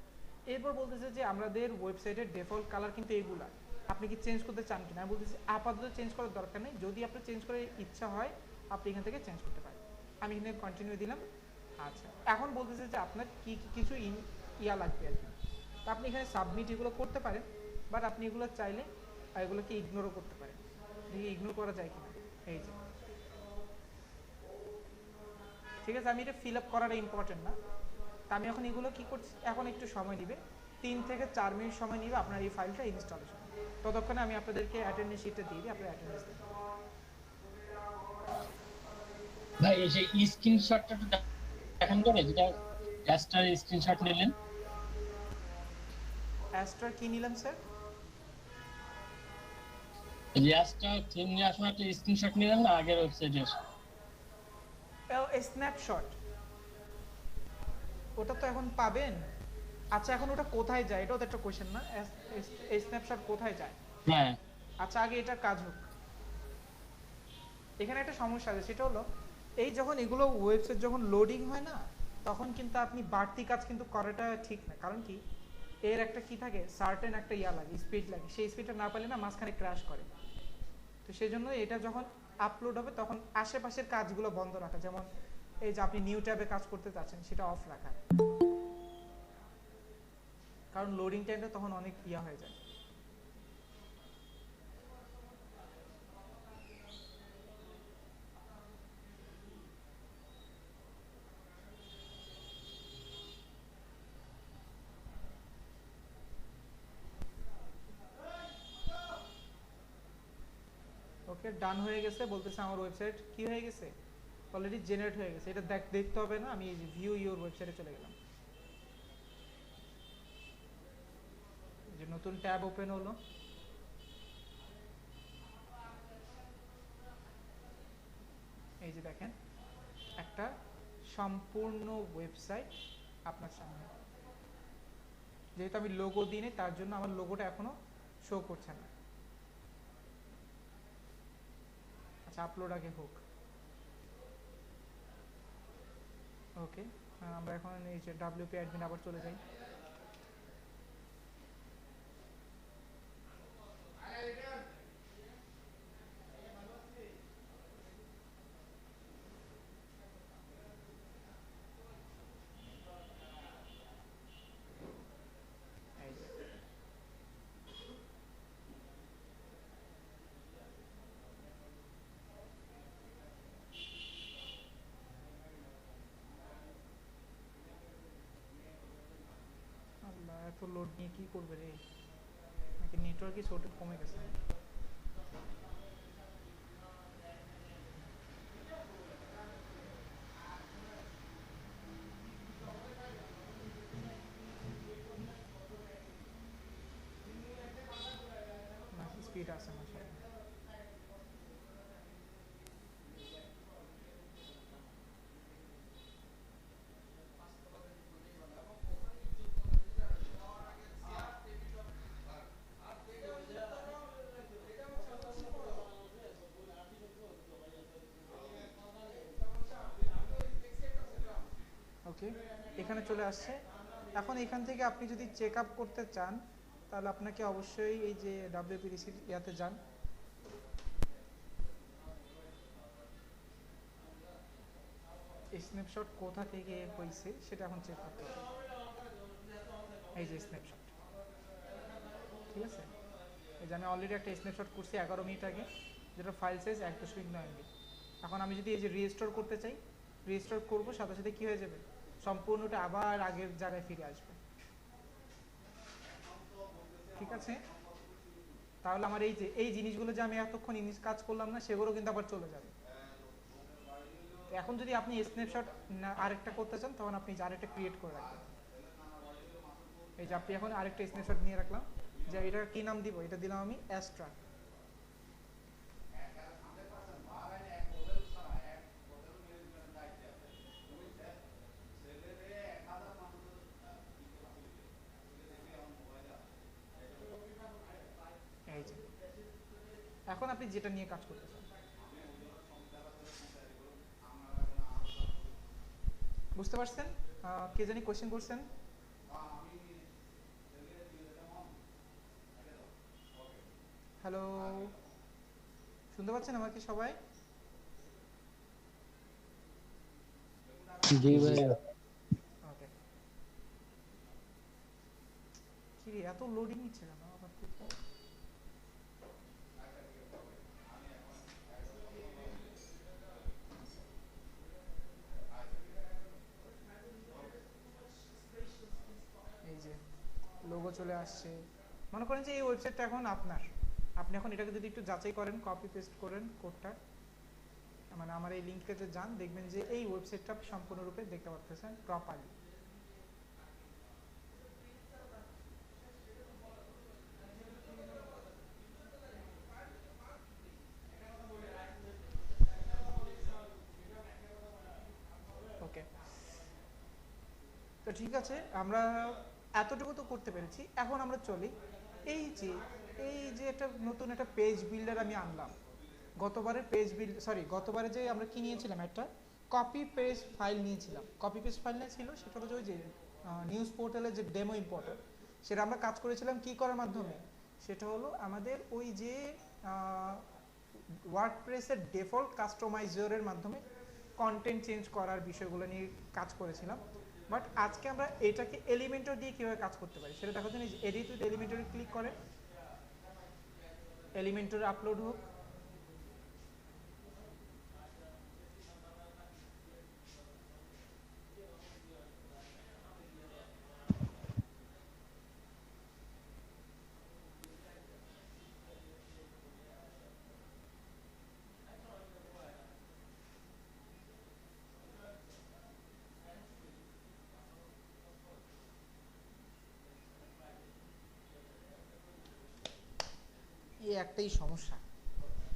এরপর বলতেছে যে আমাদের ওয়েবসাইটের ডিফল্ট কালার কিন্তু এইগুলা, আপনি কি চেঞ্জ করতে চান কিনা। আমি বলতেছি আপাতত চেঞ্জ করার দরকার নেই, যদি আপনার চেঞ্জ করার ইচ্ছা হয় আপনি এখান থেকে চেঞ্জ করতে পারেন। আমি এখানে কন্টিনিউ দিলাম। আচ্ছা, এখন বলতেছে যে আপনার কি কিছু ইয়া লাগবে আর কি, তা আপনি এখানে সাবমিট এগুলো করতে পারেন, বাট আপনি এগুলো চাইলে এগুলোকে ইগনোরও করতে পারেন। দেখি ইগনোর করা যায় কিনা। এই যে ঠিক আছে, আমি এটা ফিল আপ করাটা ইম্পর্টেন্ট না। তা আমি এখন এগুলো কি করছি, এখন একটু সময় দিবে, 3 থেকে 4 মিনিট সময় নিবে আপনার এই ফাইলটা ইনস্টলেশন। ততক্ষণে আমি আপনাদেরকে অ্যাটেন্ডেন্স শিটটা দিয়ে দিই, আপনার অ্যাটেন্ডেন্স দেন। ভাই এই যে স্ক্রিনশটটা একটু দেখান করে, যেটা অ্যাস্টার স্ক্রিনশট নিলেন। অ্যাস্ট্রা কি নিলাম স্যার, এই যে অ্যাস্টার থিম নিয়ে আসলে একটা স্ক্রিনশট নিলেন না আগের ওয়েবসাইটে। স্ন্যাপশট, ওটা তো এখন পাবেন। আচ্ছা এখন ওটা কোথায় যায়, এটাও তো একটা কোয়েশ্চেন না, স্ন্যাপশট কোথায় যায়। হ্যাঁ, আচ্ছা আগে এটা কাজ হোক। এখানে একটা সমস্যা আছে, সেটা হলো এই যখন এগুলো ওয়েবসাইট যখন লোডিং হয় না, তখন কিন্তু আপনি বাড়তি কাজ কিন্তু করাটা ঠিক না। কারণ কি, এর একটা কি থাকে, সার্টেন একটা ইয়া লাগে, স্পিড লাগে, সেই স্পিডটা না পেলে না মাঝখানে ক্র্যাশ করে। তো সেই জন্য এটা যখন আপলোড হবে তখন আশেপাশের কাজগুলো বন্ধ রাখা, যেমন এই যে আপনি নিউ ট্যাবে কাজ করতে চাচ্ছেন সেটা অফ রাখা, কারণ লোডিং টাইমটা তখন অনেক ইয়া হয়ে যায়। ওকে ডান হয়ে গেছে, বলতেছে আমার ওয়েবসাইট কি হয়ে গেছে, অলরেডি জেনারেট হয়ে গেছে। এটা দেখতে হবে না, আমি ভিউ ইউর ওয়েবসাইটে চলে গেলাম, যে নতুন ট্যাব ওপেন হলো। এই যে দেখেন একটা সম্পূর্ণ ওয়েবসাইট আপনার সামনে। যেহেতু আমি লোগো দিই তার জন্য আমার লোগোটা এখনো শো করছে না। আচ্ছা, আপলোড আগে হোক। ওকে, আমরা এখন এই যে WP অ্যাডমিন আবার চলে যাই। এই যে, আল্লাহ, এত লোড নিয়ে কি করবে রে? নাকি নেটওয়ার্ক কি ছোট কমে গেছে? নাকি স্পিড আছে না সব? ওকে, এখানে চলে আসছে। এখন এখান থেকে আপনি যদি চেক আপ করতে চান তাহলে আপনাকে অবশ্যই এই যে WPDC ইয়াতে যান। স্ন্যাপশট কোথা থেকে হয়েছে সেটা এখন চেক করতে হবে। এই যে স্ন্যাপশট, ঠিক আছে? এই যে আমি অলরেডি একটা স্ন্যাপশট করছি 11 মিনিট আগে, যেটা ফাইল সাইজ 1.9 MB। এখন আমি যদি এই যে রিস্টোর করতে চাই, রিস্টোর করবো, সাথে সাথে কি হয়ে যাবে? সম্পূর্ণটা আবার আগের জায়গায় ফিরে আসবে। ঠিক আছে? তাহলে আমার এই যে এই জিনিসগুলো যে আমি এতক্ষণ কাজ করলাম না, সেগুলো কিন্তু আবার চলে যাবে। এখন যদি আপনি স্ন্যাপশট আরেকটা করতে চান, তখন আপনি আরেকটা ক্রিয়েট করে রাখবেন। এই যে আপনি এখন আরেকটা স্ন্যাপশট নিয়ে রাখলাম, যে এটা কি নাম দিব? এটা দিলাম আমি অ্যাস্ট্রা। এই যে এখন আপনি যেটা নিয়ে কাজ করতে চান, বুঝতে পারছেন? কে জানি কোশ্চেন করছেন? হ্যালো, শুনতে পাচ্ছেন আমাকে সবাই? জি ভাইয়া। ওকে। কি রে, এত লোডিং নিচ্ছে কেন আবার থেকে? এই যে লোগো চলে আসছে। মনে করেন যে এই ওয়েবসাইটটা এখন আপনার। আপনি এখন এটাকে যদি একটু যাচাই করেন, কপি পেস্ট করেন কোডটা, মানে আমার এই লিঙ্কটাতে যান, দেখবেন যে এই ওয়েবসাইটটা সম্পূর্ণরূপে দেখতে পাচ্ছেন প্রপারলি। ওকে, তো ঠিক আছে, আমরা এতটুকু তো করতে পেরেছি। এখন আমরা চলি এই যে একটা নতুন একটা পেজ বিল্ডার আমি আনলাম। গতবারে যে আমরা কি নিয়েছিলাম, একটা কপি পেস্ট ফাইল নিয়েছিলাম। কপি পেস্ট ফাইল ছিল, সেটা হলো ওই যে নিউজ পোর্টালে যে ডেমো ইম্পোর্টার, সেটা আমরা কাজ করেছিলাম কি করার মাধ্যমে? সেটা হলো আমাদের ওই যে ওয়ার্ডপ্রেসের ডিফল্ট কাস্টমাইজারের মাধ্যমে কন্টেন্ট চেঞ্জ করার বিষয়গুলো নিয়ে কাজ করেছিলাম। বাট আজকে আমরা এটাকে এলিমেন্টর দিয়ে কীভাবে কাজ করতে পারি সেটা দেখার জন্য এডিট উইথ এলিমেন্টরে ক্লিক করে এলিমেন্টরে আপলোড হোক। এই একটাই সমস্যা,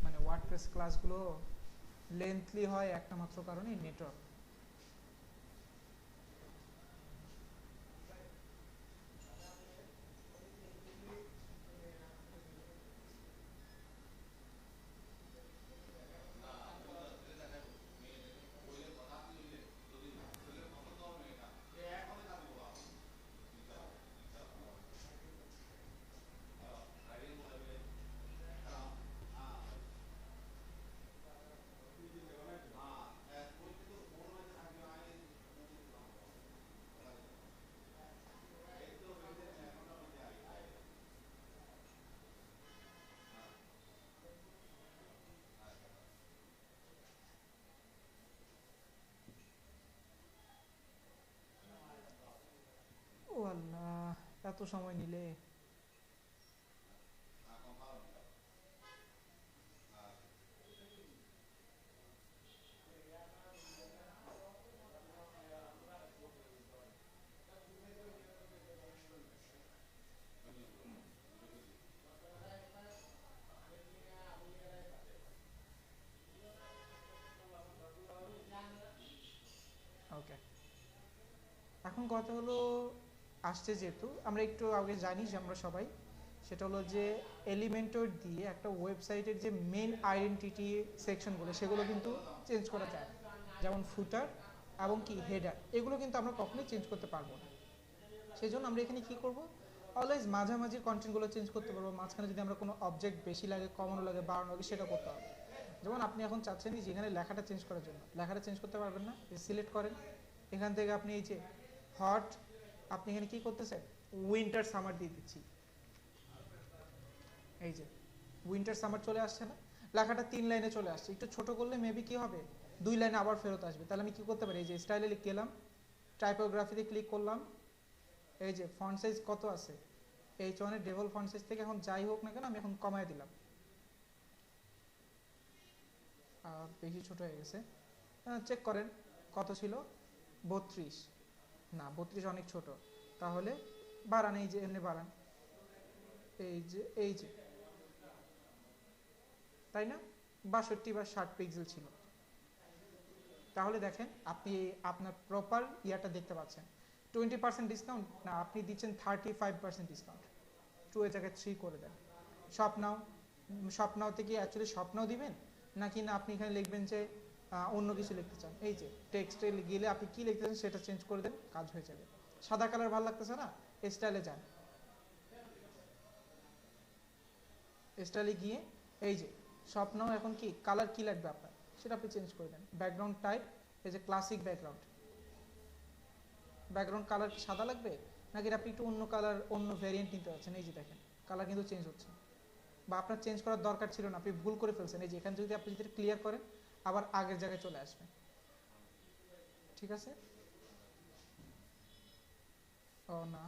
মানে ওয়ার্ডপ্রেস ক্লাসগুলো লেন্থলি হয় একটা মাত্র কারণে, নেটওয়ার্ক। এত সময় নিলে। ওকে, এখন কথা হলো আসছে যেহেতু আমরা একটু আগে জানি যে আমরা সবাই, সেটা হলো যে এলিমেন্টর দিয়ে একটা ওয়েবসাইটের যে মেন আইডেন্টিটি সেকশনগুলো সেগুলো কিন্তু চেঞ্জ করা যায় না। যেমন ফুটার এবং কি হেডার, এগুলো কিন্তু আমরা কখনোই চেঞ্জ করতে পারবো না। সেই জন্য আমরা এখানে কি করব, অলওয়েজ মাঝামাঝি কন্টেন্টগুলো চেঞ্জ করতে পারবো। মাঝখানে যদি আমরা কোনো অবজেক্ট বেশি লাগে, কমানো লাগে, বাড়ানো লাগে, সেটা করতে হবে। যেমন আপনি এখন চাচ্ছেন যে এখানে লেখাটা চেঞ্জ করার জন্য, লেখাটা চেঞ্জ করতে পারবেন না, সিলেক্ট করেন। এখান থেকে আপনি এই যে হট, আপনি এখানে কি করতেছেন, উইন্টার সামার দিয়ে দিচ্ছি। এই যে উইন্টার সামার চলে আসছে না, লেখাটা 3 লাইনে চলে আসছে। একটু ছোট করলে মেবি কি হবে, 2 লাইনে আবার ফেরত আসবে। তাহলে আমি কি করতে পারি, এই যে স্টাইলে লিখে গেলাম, টাইপোগ্রাফিতে ক্লিক করলাম, এই যে ফন্ট সাইজ কত আছে, H1 এর ডেভেল ফন্ট সাইজ থেকে এখন যাই হোক না কেন আমি এখন কমায় দিলাম, বেশি ছোট হয়ে গেছে। চেক করেন কত ছিল, 32 না, 32 অনেক ছোট, তাহলে বাড়ান, এই যে এমনি বাড়ান, এই যে তাই না, 62 বা 60 পিক্সেল ছিল। তাহলে দেখেন আপনি আপনার প্রপার ইয়াটা দেখতে পাচ্ছেন। 20% ডিসকাউন্ট না, আপনি দিচ্ছেন 35% ডিসকাউন্ট, 2 এর জায়গায় 3 করে দেন। স্বপ্নাওতে কি অ্যাকচুয়ালি স্বপ্নাও দিবেন নাকি না আপনি এখানে লিখবেন যে অন্য কিছু লিখতে চান, এই যে টেক্সটে গেলে আপনি কি লিখতে চান সেটা চেঞ্জ করে দেন, কাজ হয়ে যাবে। সাদা কালার ভালো লাগতেছে না, স্টাইলে যান, স্টাইলে গিয়ে এই যে স্বপ্নাও এখন কি কালার কি লাগবে আপনার সেটা আপনি চেঞ্জ করে দেন। ব্যাকগ্রাউন্ড টাইপ, এই যে ক্লাসিক ব্যাকগ্রাউন্ড কালার কি সাদা লাগবে নাকি আপনি একটু অন্য কালার, অন্য ভ্যারিয়েন্ট নিতে পারছেন। এই যে দেখেন কালার কিন্তু চেঞ্জ হচ্ছে, বা আপনার চেঞ্জ করার দরকার ছিল না, আপনি ভুল করে ফেলছেন। এই যে এখানে যদি আপনি যদি ক্লিয়ার করেন আবার আগের জায়গায় চলে আসবে, ঠিক আছে। ও না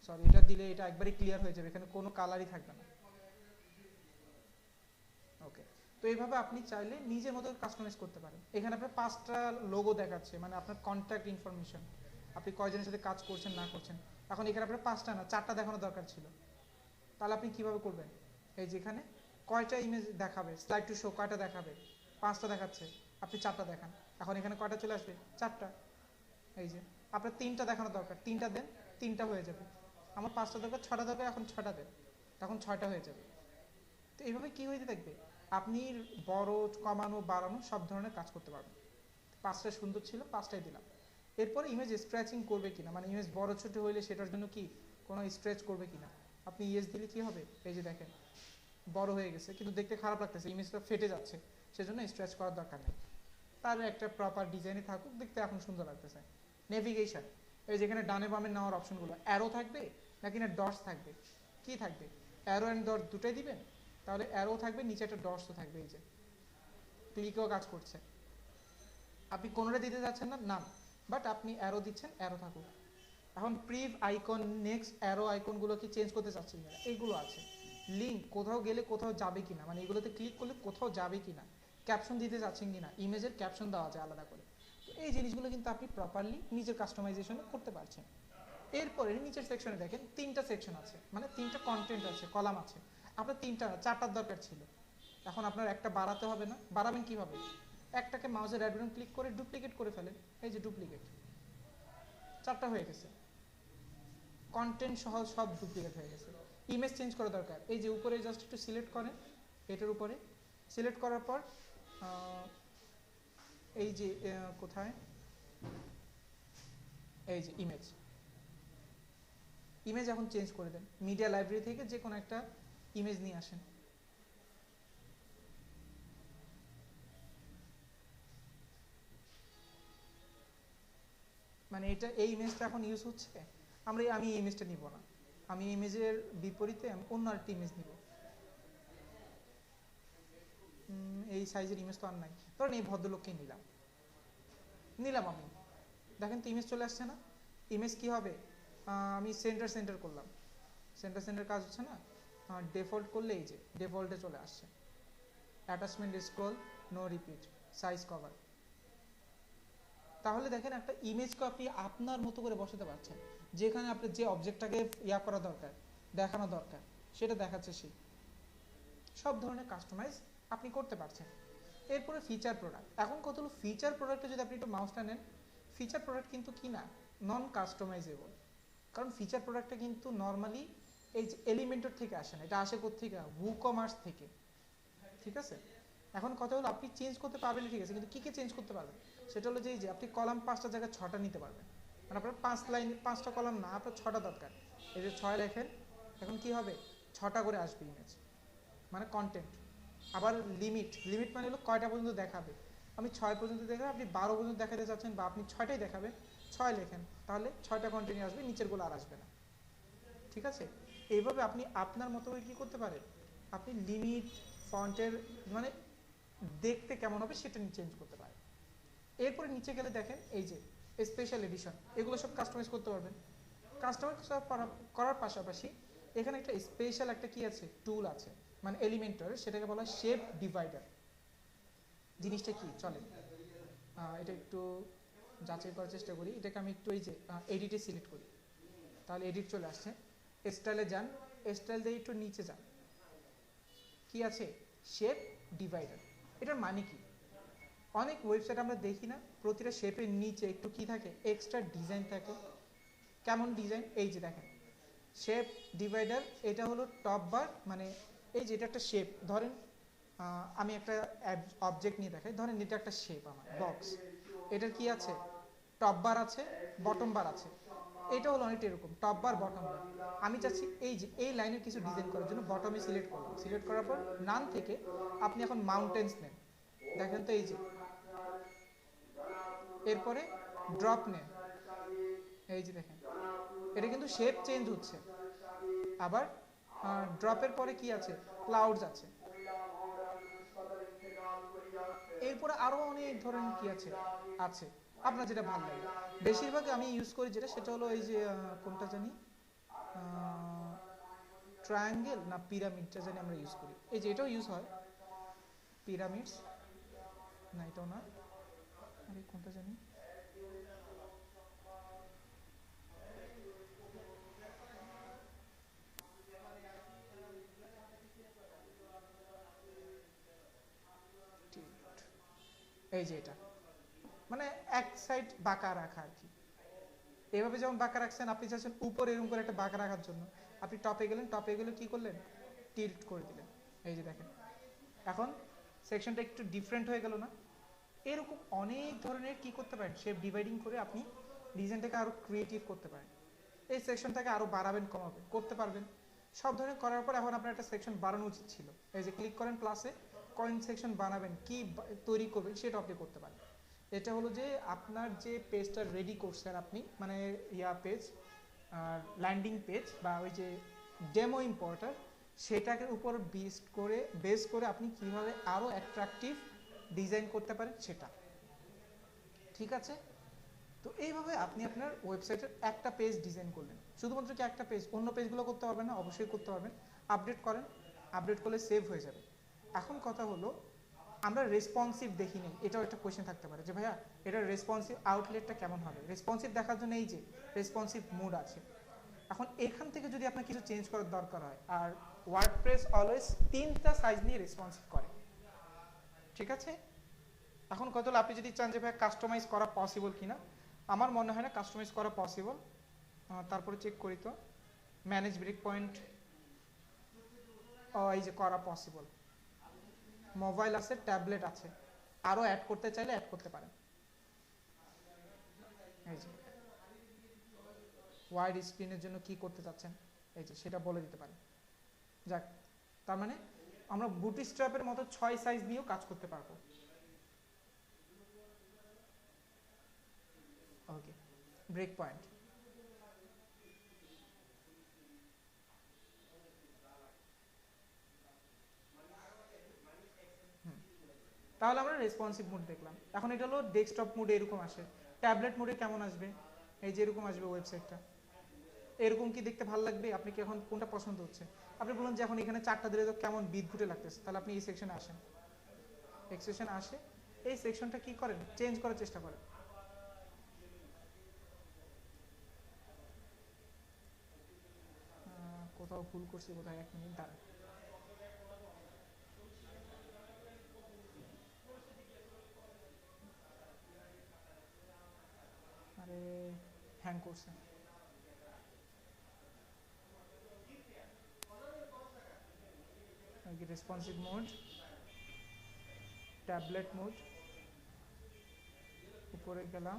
সরি, এটা দিলে এটা একবারই ক্লিয়ার হয়ে যাবে, এখানে কোনো কালারই থাকবে না। ওকে, তো এইভাবে আপনি চাইলে নিজের মতো কাস্টমাইজ করতে পারেন। এখানে আপনার 5টা লোগো দেখাচ্ছে, মানে আপনার কন্ট্যাক্ট ইনফরমেশন, আপনি কয়জনের সাথে কাজ করছেন না করছেন। এখন এখানে আপনার 5টা না 4টা দেখানো দরকার ছিল, তাহলে আপনি কিভাবে করবেন, এই যেখানে কয়টা ইমেজ দেখাবে, স্লাইড টু শো কয়টা দেখাবে, 5টা দেখাচ্ছে, আপনি 4টা দেখান। এখন এখানে কয়টা চলে আসবে, 4টা। এই যে আপনার 3টা দেখানো দরকার, 3টা দেন, 3টা হয়ে যাবে। আমার 5টা দরকার, 6টা দরকার, এখন 6টা দেন, তখন 6টা হয়ে যাবে। তো এইভাবে কি হইতে থাকবে, আপনি বড় কমানো বাড়ানো সব ধরনের কাজ করতে পারবেন। 5টা সুন্দর ছিল, 5টাই দিলাম। এরপরে ইমেজ স্ট্রেচিং করবে কিনা, মানে ইমেজ বড় ছোট হইলে সেটার জন্য কি কোনো স্ট্রেচ করবে কিনা, আপনি ইয়েস দিলে কি হবে, এই যে দেখেন বড় হয়ে গেছে কিন্তু দেখতে খারাপ লাগতেছে, ইমেজটা ফেটে যাচ্ছে, সেজন্য স্ট্রেচ করার দরকার নেই। তার একটা প্রপার ডিজাইনে থাকুক, দেখতে এখন সুন্দর লাগতেছে। নেভিগেশন, এই যেখানে ডানে বামে নেওয়ার অপশনগুলো, অ্যারো থাকবে নাকি না ডটস থাকবে, কি থাকবে, অ্যারো অ্যান্ড ডট দুটাই দিবেন, তাহলে অ্যারো থাকবে, নিচে একটা ডটসও থাকবে। এই যে ক্লিকও কাজ করছে, আপনি কোনোটা দিতে যাচ্ছেন না নাম, বাট আপনি অ্যারো দিচ্ছেন, অ্যারো থাকুক। এখন প্রিভ আইকন, নেক্সট অ্যারো আইকনগুলো কি চেঞ্জ করতে চাচ্ছেন কিনা, এইগুলো আছে। লিঙ্ক কোথাও গেলে কোথাও যাবে কিনা, মানে এগুলোতে ক্লিক করলে কোথাও যাবে কিনা, ক্যাপশন দিতে চাচ্ছেন কিনা, ইমেজের ক্যাপশন দেওয়া যায় আলাদা করে। তো এই জিনিসগুলো কিন্তু আপনি প্রপারলি নিজের কাস্টমাইজেশন করতে পারছেন। এরপরে নিচের সেকশনে দেখেন 3টা সেকশন আছে, মানে 3টা কন্টেন্ট আছে, কলাম আছে। আপনার 3টা 4টার দরকার ছিল, এখন আপনার একটা বাড়াতে হবে না, বাড়াবেন কিভাবে, একটাকে মাউসের রাইট বাটন ক্লিক করে ডুপ্লিকেট করে ফেলেন, এই যে ডুপ্লিকেট, 4টা হয়ে গেছে, কন্টেন্ট সহ সব ডুপ্লিকেট হয়ে গেছে। ইমেজ চেঞ্জ করা দরকার, এই যে উপরে জাস্ট একটু সিলেক্ট করেন, এটার উপরে সিলেক্ট করার পর এই যে কোথায়, এই যে ইমেজ এখন চেঞ্জ করে দেন, মিডিয়া লাইব্রেরি থেকে যে কোনো একটা ইমেজ নিয়ে আসেন। মানে এটা এই ইমেজটা এখন ইউজ হচ্ছে, আমি এই ইমেজটা নিব না, আমি এই ইমেজের বিপরীতে আমি অন্য আরেকটা ইমেজ নিব। এই সাইজের ইমেজ তো আর নাই, ধরেন এই ভদ্রলোককে নিলাম আমি, দেখেন তো ইমেজ চলে আসছে না। ইমেজ কি হবে, আমি সেন্টার করলাম, সেন্টার কাজ হচ্ছে না, ডিফল্ট করলে এই যে ডিফল্টে চলে আসছে, attachment scroll, no repeat, size cover. তাহলে দেখেন একটা ইমেজকে আপনি আপনার মতো করে বসাতে পারছেন, যেখানে আপনার যে অবজেক্টটাকে করা দরকার, দেখানো দরকার, সেটা দেখাচ্ছে সে। সব ধরনের কাস্টমাইজ আপনি করতে পারছেন। এরপরে ফিচার প্রোডাক্ট। এখন কত হলো, ফিচার প্রোডাক্টে যদি আপনি একটু মাউসটা নেন, ফিচার প্রোডাক্ট কিন্তু কি না, নন কাস্টমাইজেবল। কারণ ফিচার প্রোডাক্টটা কিন্তু নর্মালি এই যে এলিমেন্টর থেকে আসে না, এটা আসে কোত্থেকে, WooCommerce থেকে, ঠিক আছে। এখন কথা হলো আপনি চেঞ্জ করতে পারবেন, ঠিক আছে, কিন্তু কী কী চেঞ্জ করতে পারবেন, সেটা হলো যে আপনি কলাম 5টা জায়গায় 6টা নিতে পারবেন। মানে আপনার 5 লাইন 5টা কলাম না, আপনার 6টা দরকার, এই যে 6 লেখেন, এখন কি হবে 6টা করে আসবে ইমেজ, মানে কন্টেন্ট। আবার লিমিট মানে হলো কয়টা পর্যন্ত দেখাবে, আমি 6 পর্যন্ত দেখাবে, আপনি 12 পর্যন্ত দেখাতে চাচ্ছেন, বা আপনি 6টাই দেখাবেন, 6 লেখেন, তাহলে 6টা কন্টিনিউ আসবে, নিচেরগুলো আর আসবে না, ঠিক আছে। এইভাবে আপনি আপনার মতো করে কী করতে পারেন, আপনি লিমিট, ফন্টের মানে দেখতে কেমন হবে সেটা চেঞ্জ করতে পারেন। এরপরে নিচে গেলে দেখেন এই যে স্পেশাল এডিশন, এগুলো সব কাস্টমাইজ করতে পারবেন। কাস্টমাইজ করার পাশাপাশি এখানে একটা স্পেশাল একটা কি আছে, টুল আছে, মানে এলিমেন্টর, সেটাকে বলা হয় শেপ ডিভাইডার। জিনিসটা কি চলেন এটা একটু যাচাই করার চেষ্টা করি। এটাকে আমি একটু এই যে এডিটে সিলেক্ট করি, তাহলে এডিট চলে আসছে। স্টাইলে যান, স্টাইল দিয়ে একটু নিচে যান, কি আছে, শেপ ডিভাইডার। এটার মানে কি, অনেক ওয়েবসাইট আমরা দেখি না, প্রতিটা শেপের নিচে একটু কি থাকে, এক্সট্রা ডিজাইন থাকে। কেমন ডিজাইন, এই যে দেখেন শেপ ডিভাইডার, এটা হলো টপ বার, মানে এই যে এটা একটা শেপ, ধরেন আমি একটা অবজেক্ট নিয়ে দেখাই, ধরেন এটা একটা শেপ আমার বক্স, এটার কি আছে, টপ বার আছে, বটম বার আছে। এটা হলো অনেকটা এরকম টপ বার বটম বার। আমি চাচ্ছি এই যে এই লাইনের কিছু ডিজাইন করার জন্য বটমে সিলেক্ট করলাম, সিলেক্ট করার পর নাম থেকে আপনি এখন মাউন্টেন্স নেন, দেখেন তো এই যে, এরপরে ড্রপ নেন, এই যে দেখেন এটা কিন্তু শেপ চেঞ্জ হচ্ছে। আবার ড্রপের পরে কি আছে, ক্লাউডস আছে। এরপরে আরো অনেক ধরনের কি আছে আছে আপনার যেটা ভালো লাগে। বেশিরভাগ আমি ইউজ করি যেটা, সেটা হলো এই যে কোনটা জানি, ট্রায়াঙ্গেল না পিরামিডটা জানি আমরা ইউজ করি, এই যে এটাও ইউজ হয়, পিরামিডস না, এটাও না, আরে কোনটা জানি, এই যে এটা, মানে এক সাইড বাঁকা রাখা আর কি। এভাবে যেমন বাঁকা রাখছেন, আপনি চাচ্ছেন উপরে এরকম করে একটা বাঁকা রাখার জন্য, আপনি টপে গেলেন, টপে গেলে কি করলেন, টিল্ট করে দিলেন, এই যে দেখেন এখন সেকশনটা একটু ডিফারেন্ট হয়ে গেল না। এরকম অনেক ধরনের কি করতে পারেন, শেপ ডিভাইডিং করে আপনি ডিজাইনটাকে আরো ক্রিয়েটিভ করতে পারেন। এই সেকশনটাকে আরো বাড়াবেন, কমাবেন, করতে পারবেন। সব ধরনের করার পর এখন আপনার একটা সেকশন বাড়ানো উচিত ছিল, এই যে ক্লিক করেন প্লাসে, কয়েন সেকশন বানাবেন, কি তৈরি করবেন সেটা আপনি করতে পারেন। এটা হলো যে আপনার যে পেজটা রেডি করছেন আপনি, মানে পেজ, ল্যান্ডিং পেজ বা ওই যে ডেমো ইম্পোর্টার, সেটাকে উপর বেস করে আপনি কিভাবে আরো অ্যাট্রাকটিভ ডিজাইন করতে পারেন সেটা, ঠিক আছে। তো এইভাবে আপনি আপনার ওয়েবসাইটের একটা পেজ ডিজাইন করলেন, শুধুমাত্র কি একটা পেজ, অন্য পেজগুলো করতে পারবেন না, অবশ্যই করতে পারবেন। আপডেট করেন, আপডেট করলে সেভ হয়ে যাবে। এখন কথা হলো আমরা রেসপন্সিভ দেখি নেই, এটাও একটা কোয়েশ্চেন থাকতে পারে যে ভাইয়া এটার রেসপন্সিভ আউটলেটটা কেমন হবে। রেসপন্সিভ দেখার জন্য এই যে রেসপন্সিভ মোড আছে। এখন এখান থেকে যদি আপনার কিছু চেঞ্জ করার দরকার হয়, আর ওয়ার্ডপ্রেস অলওয়েজ 3টা সাইজ নিয়ে রেসপন্সিভ করে, ঠিক আছে। এখন কত হলো আপনি যদি চান যে ভাই কাস্টমাইজ করা পসিবল কিনা, আমার মনে হয় না কাস্টমাইজ করা পসিবল। তারপরে চেক করি তো, ম্যানেজ ব্রেক পয়েন্ট, এই যে করা পসিবল। মোবাইল আছে, ট্যাবলেট আছে, আরো অ্যাড করতে চাইলে অ্যাড করতে পারেন। এই যে ওয়াইড স্ক্রিনের জন্য কি করতে চাচ্ছেন, এই যে সেটা বলে দিতে পারেন। যাক, তার মানে আমরা বুটস্ট্র্যাপের মতো 6 সাইজ নিয়েও কাজ করতে পারবো। ওকে, ব্রেক পয়েন্ট, তাহলে আমরা রেসপন্সিভ মোড দেখলাম। এখন এটা হলো ডেস্কটপ মোডে এরকম আসে, ট্যাবলেট মোডে কেমন আসবে, এই যে এরকম আসবে ওয়েবসাইটটা, এরকম কি দেখতে ভালো লাগবে? আপনি কি এখন কোনটা পছন্দ হচ্ছে? আপনি বলুন যে এখন এখানে 4টা দিলে তো কেমন বিদঘুটে লাগতেছে, তাহলে আপনি এই সেকশনে আসেন, এই সেকশনে আসে এই সেকশনটা কি করেন, চেঞ্জ করার চেষ্টা করেন। কোথাও ভুল করছি কোথায়, 1 মিনিট দাঁড়ান। আরে হ্যাং করছে। রেসপন্সিভ মোড, ট্যাবলেট মোড, উপরে গেলাম,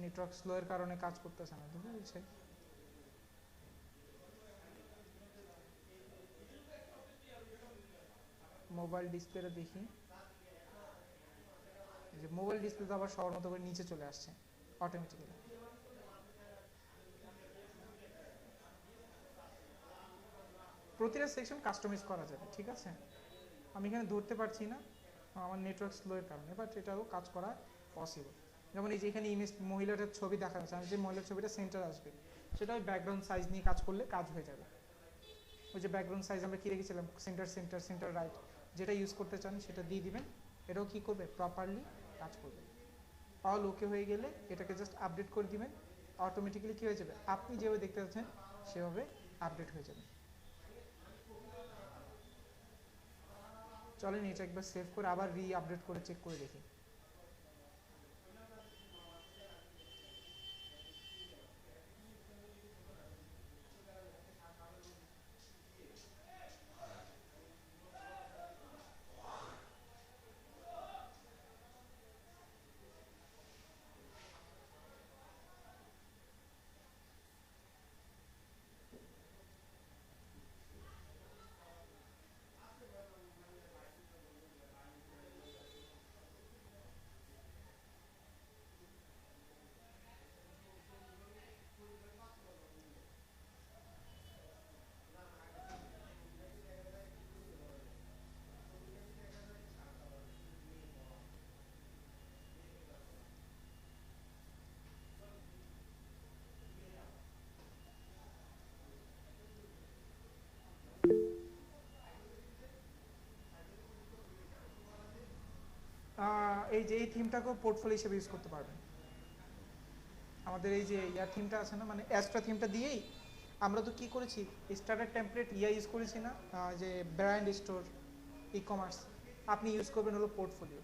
নেটওয়ার্ক স্লোয়ের কারণে কাজ করতেছে না, বুঝতে পেরেছি। মোবাইল ডিসপ্লেটা দেখি, যে মোবাইল ডিসপ্লে তো আবার সবার মতো করে নিচে চলে আসছে অটোমেটিক্যালি। প্রতিটা সেকশন কাস্টমাইজ করা যাবে, ঠিক আছে। আমি এখানে ধরতে পারছি না আমার নেটওয়ার্ক স্লোয়ের কারণে, বাট এটাও কাজ করা পসিবল। যেমন এই যে এখানে ইমেজ মহিলাটার ছবি দেখা যাচ্ছে, আমি যে মহিলার ছবিটা সেন্টার আসবে সেটা ওই ব্যাকগ্রাউন্ড সাইজ নিয়ে কাজ করলে কাজ হয়ে যাবে। ওই যে ব্যাকগ্রাউন্ড সাইজ আমরা কী রেখেছিলাম, সেন্টার সেন্টার সেন্টার রাইট, যেটা ইউজ করতে চান সেটা দিয়ে দিবেন, এটাও কী করবে, প্রপারলি কাজ করবে। অল ওকে হয়ে গেলে এটাকে জাস্ট আপডেট করে দিবেন, অটোমেটিক্যালি কী হয়ে যাবে, আপনি যেভাবে দেখতে পাচ্ছেন সেভাবে আপডেট হয়ে যাবে। চলেন এটা একবার সেভ করে আবার আপডেট করে চেক করে দেখি। এই যে এই থিমটাকেও পোর্টফোলিও হিসেবে ইউজ করতে পারবেন। আমাদের এই যে ইয়ার থিমটা আছে না, মানে অ্যাস্ট্রা থিমটা দিয়েই আমরা তো কি করেছি, স্টার্টার টেমপ্লেট ইউজ করেছি না, যে ব্র্যান্ড স্টোর, ই কমার্স, আপনি ইউজ করবেন হলো পোর্টফোলিও।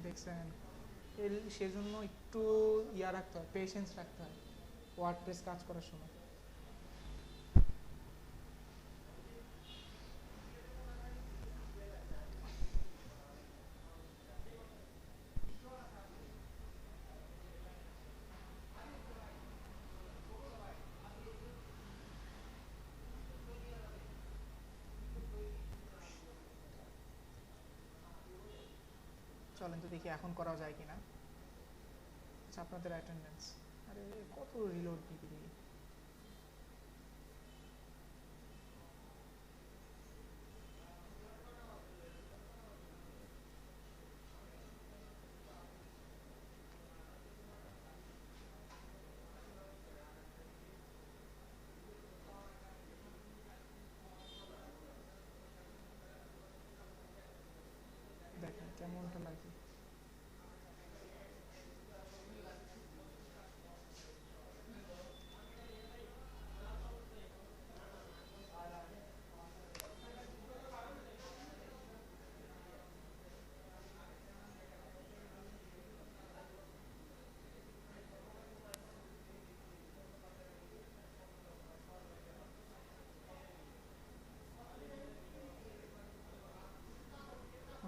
দেখছেন, সেজন্য একটু রাখতে হয়, পেশেন্স রাখতে হয় ওয়ার্ডপ্রেস কাজ করার সময়। চলেন তো দেখি এখন করা যায় কিনা। আচ্ছা, আপনাদের অ্যাটেন্ডেন্স, আরে কত রিলোড দিবি দেখি। দেখেন কেমনটা লাগে।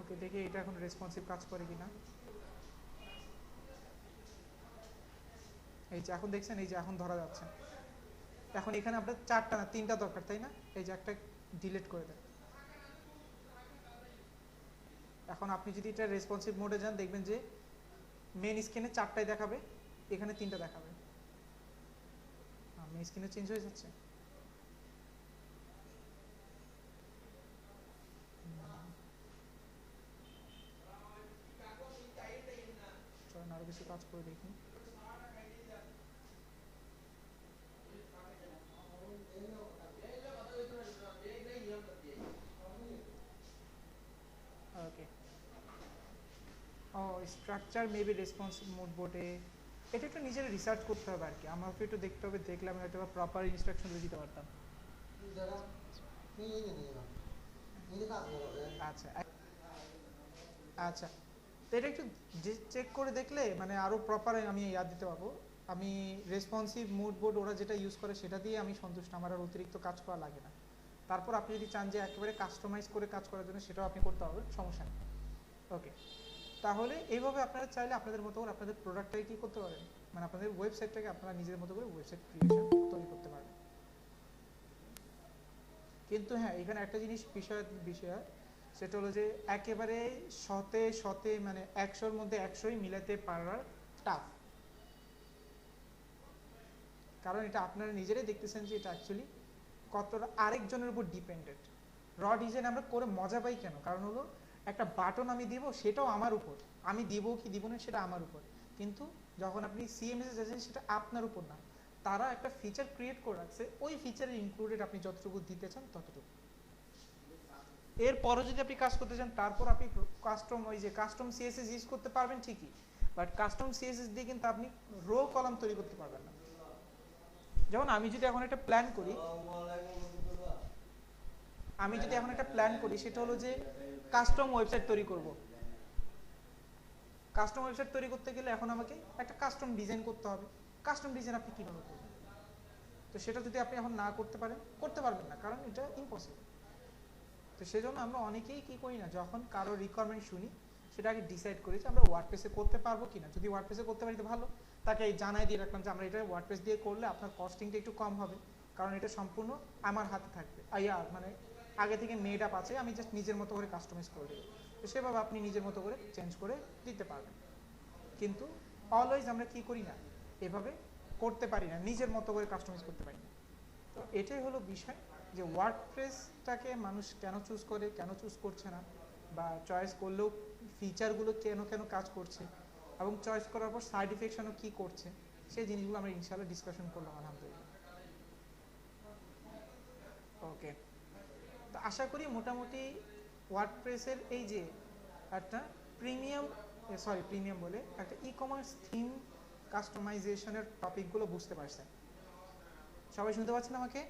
ওকে, দেখি এটা এখন রেসপন্সিভ কাজ করে কিনা। এই যে এখন দেখছেন, এই যে এখন ধরা যাচ্ছে। এখন এখানে আপনার 4টা না 3টা দরকার, তাই না? এই যে একটা ডিলিট করে দেন। এখন আপনি যদি এটা রেসপন্সিভ মোডে যান, দেখবেন যে মেন স্ক্রিনে 4টাই দেখাবে, এখানে 3টা দেখাবে। মেন স্ক্রিনে চেঞ্জ হয়ে যাচ্ছে। চলেন আরো বেশি কাজ করে দেখি। ওকে, ও স্ট্রাকচার মেবি রেসপন্সিভ মোড বোর্ডে, এটা একটু নিজের রিসার্চ করতে হবে আর কি, আমাকে একটু দেখতে হবে, দেখলে আমি হয়তো প্রপার ইনস্ট্রাকশন দিতে পারতাম। আচ্ছা আচ্ছা, তো এটা একটু চেক করে দেখলে মানে আরো প্রপার আমি ইয়াদ দিতে পারবো। আমি রেসপন্সিভ মুড বোর্ড ওরা যেটা ইউজ করে সেটা দিয়ে আমি সন্তুষ্ট, আমার আর অতিরিক্ত কাজ করা লাগে না। তারপর আপনি যদি চান যে একেবারে কাস্টমাইজ করে কাজ করার জন্য, সেটাও আপনি করতে পারবেন, সমস্যা নেই। ওকে, তাহলে এইভাবে আপনারা চাইলে আপনাদের মতো করে আপনাদের প্রোডাক্টটাকে কি করতে পারেন, মানে আপনাদের ওয়েবসাইটটাকে আপনারা নিজের মতো করে ওয়েবসাইট ক্রিয়েশন তৈরি করতে পারবেন। কিন্তু হ্যাঁ, এখানে একটা জিনিস বিষয় সেটা হলো যে একেবারে শতে মানে 100-র মধ্যে 100ই মিলাতে পারার টাফ। কারণ এটা আপনারা নিজেরাই দেখতেছেন যে এটা অ্যাকচুয়ালি কতটা আরেকজনের উপর ডিপেন্ডেন্ট। র ডিজাইন আমরা করে মজা পাই কেন? কারণ হলো একটা বাটন আমি দিব, সেটাও আমার উপর, আমি দিব কি দিব না সেটা আমার উপর। কিন্তু যখন আপনি সিএমএস যাচ্ছেন, সেটা আপনার উপর না, তারা একটা ফিচার ক্রিয়েট করে রাখছে, ওই ফিচারের ইনক্লুডেড আপনি যতটুকু দিতে চান ততটুকু। এরপরও যদি আপনি কাজ করতে চান, তারপর আপনি কাস্টম সিএসএস ইউজ করতে পারবেন ঠিকই, বাট কাস্টম সিএসএস দিয়ে কিন্তু আপনি রো কলাম তৈরি করতে পারবেন না। যেমন আমি যদি এখন একটা প্ল্যান করি, সেটা হলো যে কাস্টম ওয়েবসাইট তৈরি করব। কাস্টম ওয়েবসাইট তৈরি করতে গেলে এখন আমাকে একটা কাস্টম ডিজাইন করতে হবে। কাস্টম ডিজাইন আপনি কিভাবে করবেন? তো সেটা যদি আপনি এখন না করতে পারবেন না, কারণ এটা ইম্পসিবল। তো সেজন্য আমরা অনেকেই কি করি না, যখন কারো রিকোয়ারমেন্ট শুনি, সেটা আগে ডিসাইড করি যে আমরা ওয়ার্ডপ্রেসে করতে পারবো কিনা। যদি ওয়ার্ডপ্রেসে করতে পারি তো ভালো, তাকে জানাই দিয়ে রাখলাম যে আমরা এটা ওয়ার্ডপ্রেস দিয়ে করলে আপনার কস্টিংটা একটু কম হবে, কারণ এটা সম্পূর্ণ আমার হাতে থাকবে। মানে আগে থেকে মেড আপ আছে, আমি জাস্ট নিজের মতো করে কাস্টমাইজ করে দেবো। তো সেভাবে আপনি নিজের মতো করে চেঞ্জ করে দিতে পারবেন। কিন্তু অলওয়েজ আমরা কি করি না, এভাবে করতে পারি না, নিজের মতো করে কাস্টমাইজ করতে পারি না। তো এটাই হলো বিষয়, যে ওয়ার্ডপ্রেসটাকে মানুষ কেন চুজ করে, কেন চুজ করছে না, বা চয়েস করলেও ফিচারগুলো কেন কাজ করছে, এবং চয়েস করার পর সাইড ইফেক্টসও কী করছে, সেই জিনিসগুলো আমরা ইনশাআল্লাহ ডিসকাশন করলাম আলহামদুলিল্লাহ। ওকে, তো আশা করি মোটামুটি ওয়ার্ডপ্রেসের এই যে একটা প্রিমিয়াম বলে একটা ই কমার্স থিম কাস্টমাইজেশনের টপিকগুলো বুঝতে পারছেন। সবাই শুনতে পাচ্ছেন আমাকে?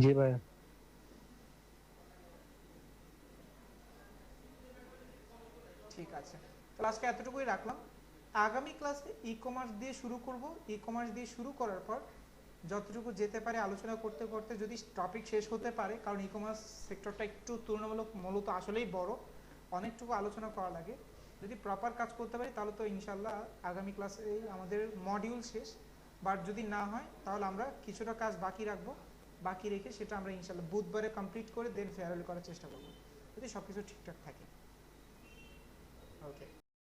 জি ভাই। ঠিক আছে, তাহলে আজকে এতটুকুই রাখলাম। আগামী ক্লাসে ই কমার্স দিয়ে শুরু করব। ই কমার্স দিয়ে শুরু করার পর যতটুকু যেতে পারে আলোচনা করতে করতে যদি টপিক শেষ হতে পারে, কারণ ই কমার্স সেক্টরটা একটু তুলনামূলক মূলত আসলেই বড়, অনেকটুকু আলোচনা করা লাগে। যদি প্রপার কাজ করতে পারি তাহলে তো ইনশাল্লাহ আগামী ক্লাসেই আমাদের মডিউল শেষ। বাট যদি না হয় তাহলে আমরা কিছুটা কাজ বাকি রাখবো, বাকি রেখে সেটা আমরা ইনশাল্লাহ বুধবারে কমপ্লিট করে দেন ফেয়ারওয়েল করার চেষ্টা করবো, যদি সব কিছু ঠিকঠাক থাকে। ওকে।